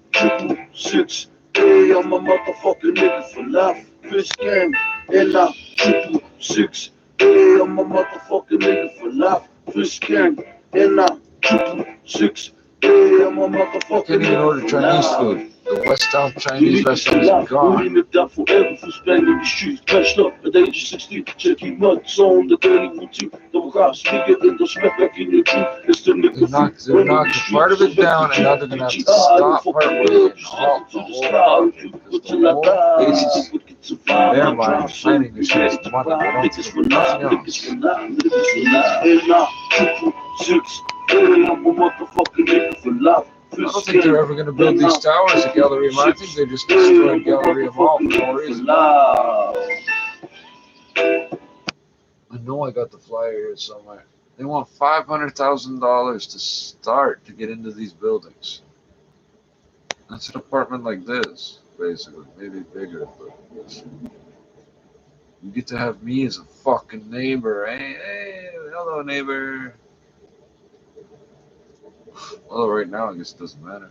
6. Hey, I'm a motherfucking nigga for life. Fish gang, and I 6. Hey, I'm a motherfucking nigga for life. Fish gang, and I 6. Hey, I'm a motherfucking can't even order Chinese food. The West Town Chinese restaurants are gone. In the death forever for spending the streets. Patched up at age 16. Checking nuts on the daily routine. The cops bigger than the smack back in your tree. It's the nigga. They're knocking part of it down, and now they're gonna have to stop partway and halt the whole basis. Their mind planning to shit is money. They don't do nothing else. And 6. Hey, I'm a motherfucking nigga for life. don't think they're ever going to build these towers at Galleria Mall. I think they just destroyed Galleria Mall for no reason. I know I got the flyer here somewhere. They want $500,000 to start to get into these buildings. That's an apartment like this, basically. Maybe bigger, but you get to have me as a fucking neighbor. Hey, hello, neighbor. Well, right now, I guess it doesn't matter.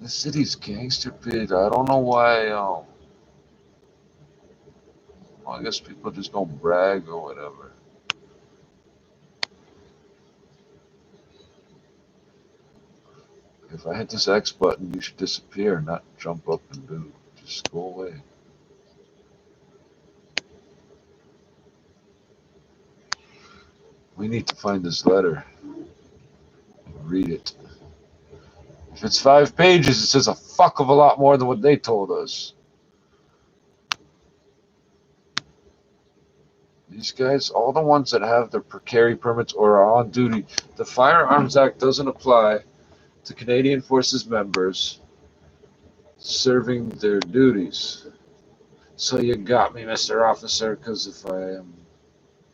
The city's gangster pit. I don't know why. Well, I guess people just don't brag or whatever. If I hit this X button, you should disappear, not jump up and do. Just go away. We need to find this letter and read it. If it's 5 pages, it says a fuck of a lot more than what they told us. These guys, all the ones that have their carry permits or are on duty, the Firearms Act doesn't apply to Canadian Forces members serving their duties. So you got me, Mr. Officer, because if I am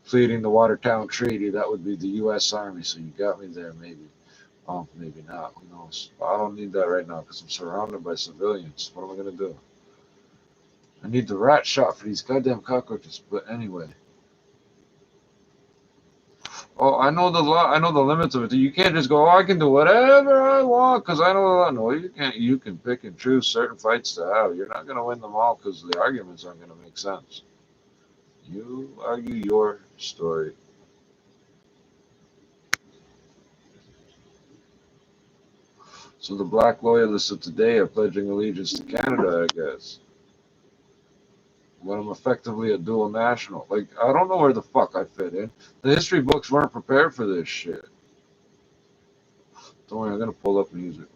pleading the Watertown Treaty, that would be the U.S. Army, so you got me there, maybe. Oh, maybe not, who knows. I don't need that right now because I'm surrounded by civilians. What am I going to do? I need the rat shot for these goddamn cockroaches, but anyway. Oh, I know the law. I know the limits of it. You can't just go, oh, I can do whatever I want because I know the law. No, you can't. You can pick and choose certain fights to have. You're not going to win them all because the arguments aren't going to make sense. You argue your story. So the black loyalists of today are pledging allegiance to Canada, I guess. When I'm effectively a dual national. Like, I don't know where the fuck I fit in. The history books weren't prepared for this shit. Don't worry, I'm going to pull up music.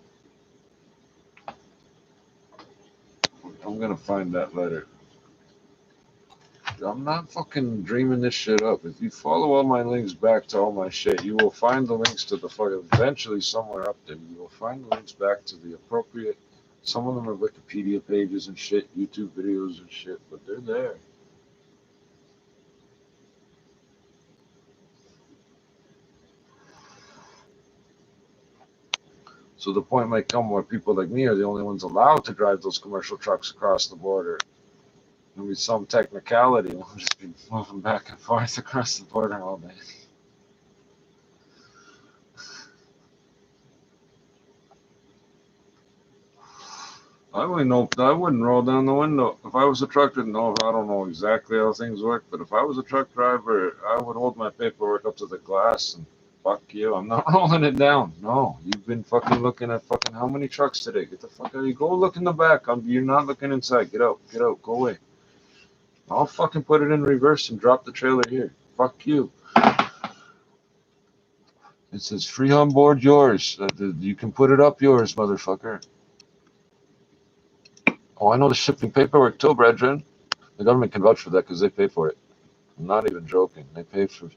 I'm going to find that letter. I'm not fucking dreaming this shit up. If you follow all my links back to all my shit, you will find the links to the fucking, eventually somewhere up there, you will find the links back to the appropriate, some of them are Wikipedia pages and shit, YouTube videos and shit, but they're there. So the point might come where people like me are the only ones allowed to drive those commercial trucks across the border. There'll be some technicality. We'll just be moving back and forth across the border all day. I wouldn't roll down the window. If I was a trucker, no, I don't know exactly how things work, but if I was a truck driver, I would hold my paperwork up to the glass and fuck you. I'm not rolling it down. No, you've been fucking looking at fucking how many trucks today? Get the fuck out of here. Go look in the back. You're not looking inside. Get out. Get out. Go away. I'll fucking put it in reverse and drop the trailer here. Fuck you. It says free on board yours. You can put it up yours, motherfucker. Oh, I know the shipping paperwork too, brethren. The government can vouch for that because they pay for it. I'm not even joking. They pay for.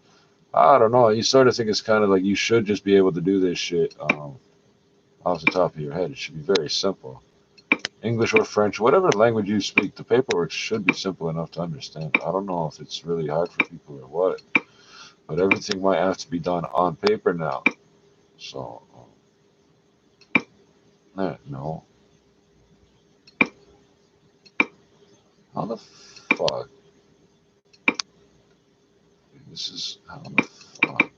I don't know. You sort of think it's kind of like you should just be able to do this shit off the top of your head. It should be very simple. English or French, whatever language you speak, the paperwork should be simple enough to understand. I don't know if it's really hard for people or what, but everything might have to be done on paper now. So, no. How the fuck? This is, how the fuck?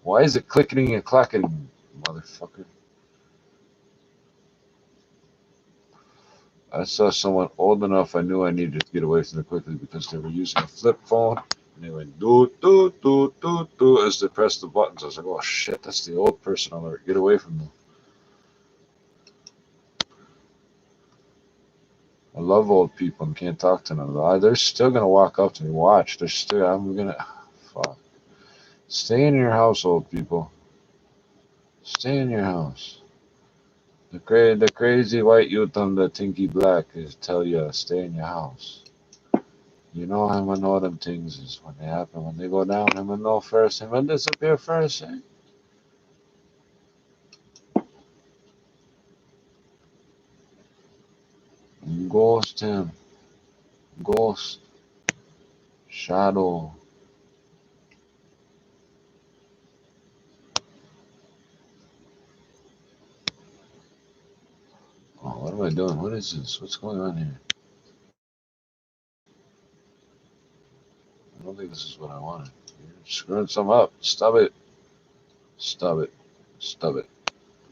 Why is it clicking and clacking, motherfucker? I saw someone old enough I knew I needed to get away from it quickly because they were using a flip phone and they went do do do do do as they pressed the buttons. I was like, oh shit, that's the old person alert. Get away from them. I love old people and can't talk to them. They're still gonna walk up to me. Watch. They're still. I'm gonna. Fuck. Stay in your house, old people. Stay in your house. The crazy white youth on the Tinky Black is tell you stay in your house. You know him and all them things is when they happen, when they go down, him and know first, him and disappear first, eh? Ghost him. Ghost. Shadow. Oh, what am I doing? What is this? What's going on here? I don't think this is what I wanted. You're screwing some up. Stop it. Stop it. Stop it.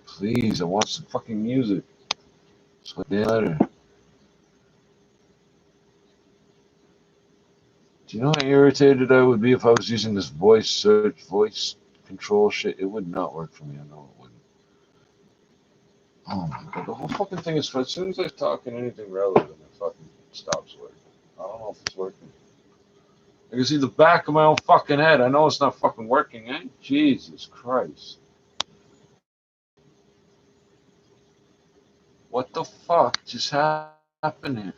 Please, I want some fucking music. It's my damn letter. Do you know how irritated I would be if I was using this voice search, voice control shit? It would not work for me. I know it wouldn't. Oh my god, the whole fucking thing is, as soon as I talk in anything relevant, it fucking stops working. I don't know if it's working. I can see the back of my own fucking head. I know it's not fucking working, eh? Jesus Christ. What the fuck just happened here?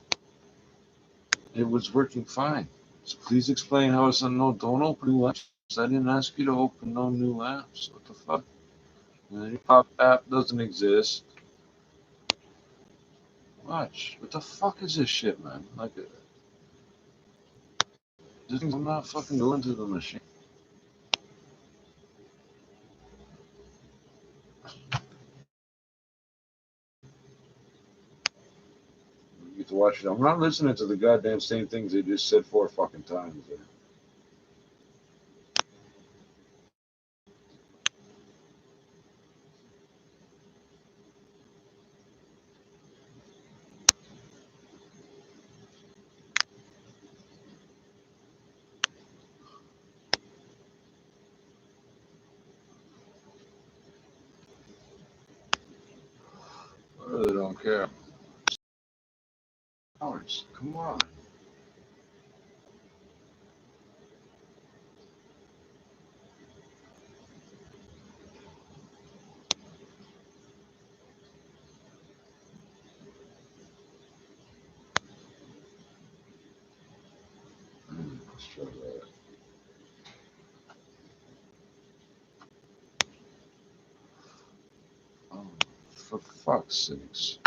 It was working fine. So please explain how it's on no, don't open new apps. I didn't ask you to open no new apps. What the fuck? The pop app doesn't exist. Watch. What the fuck is this shit, man? Like, I'm not fucking going to the machine. You get to watch it. I'm not listening to the goddamn same things they just said 4 fucking times. There. I really don't care. Hours. Come on. Let's try that. Oh, for fuck's sakes.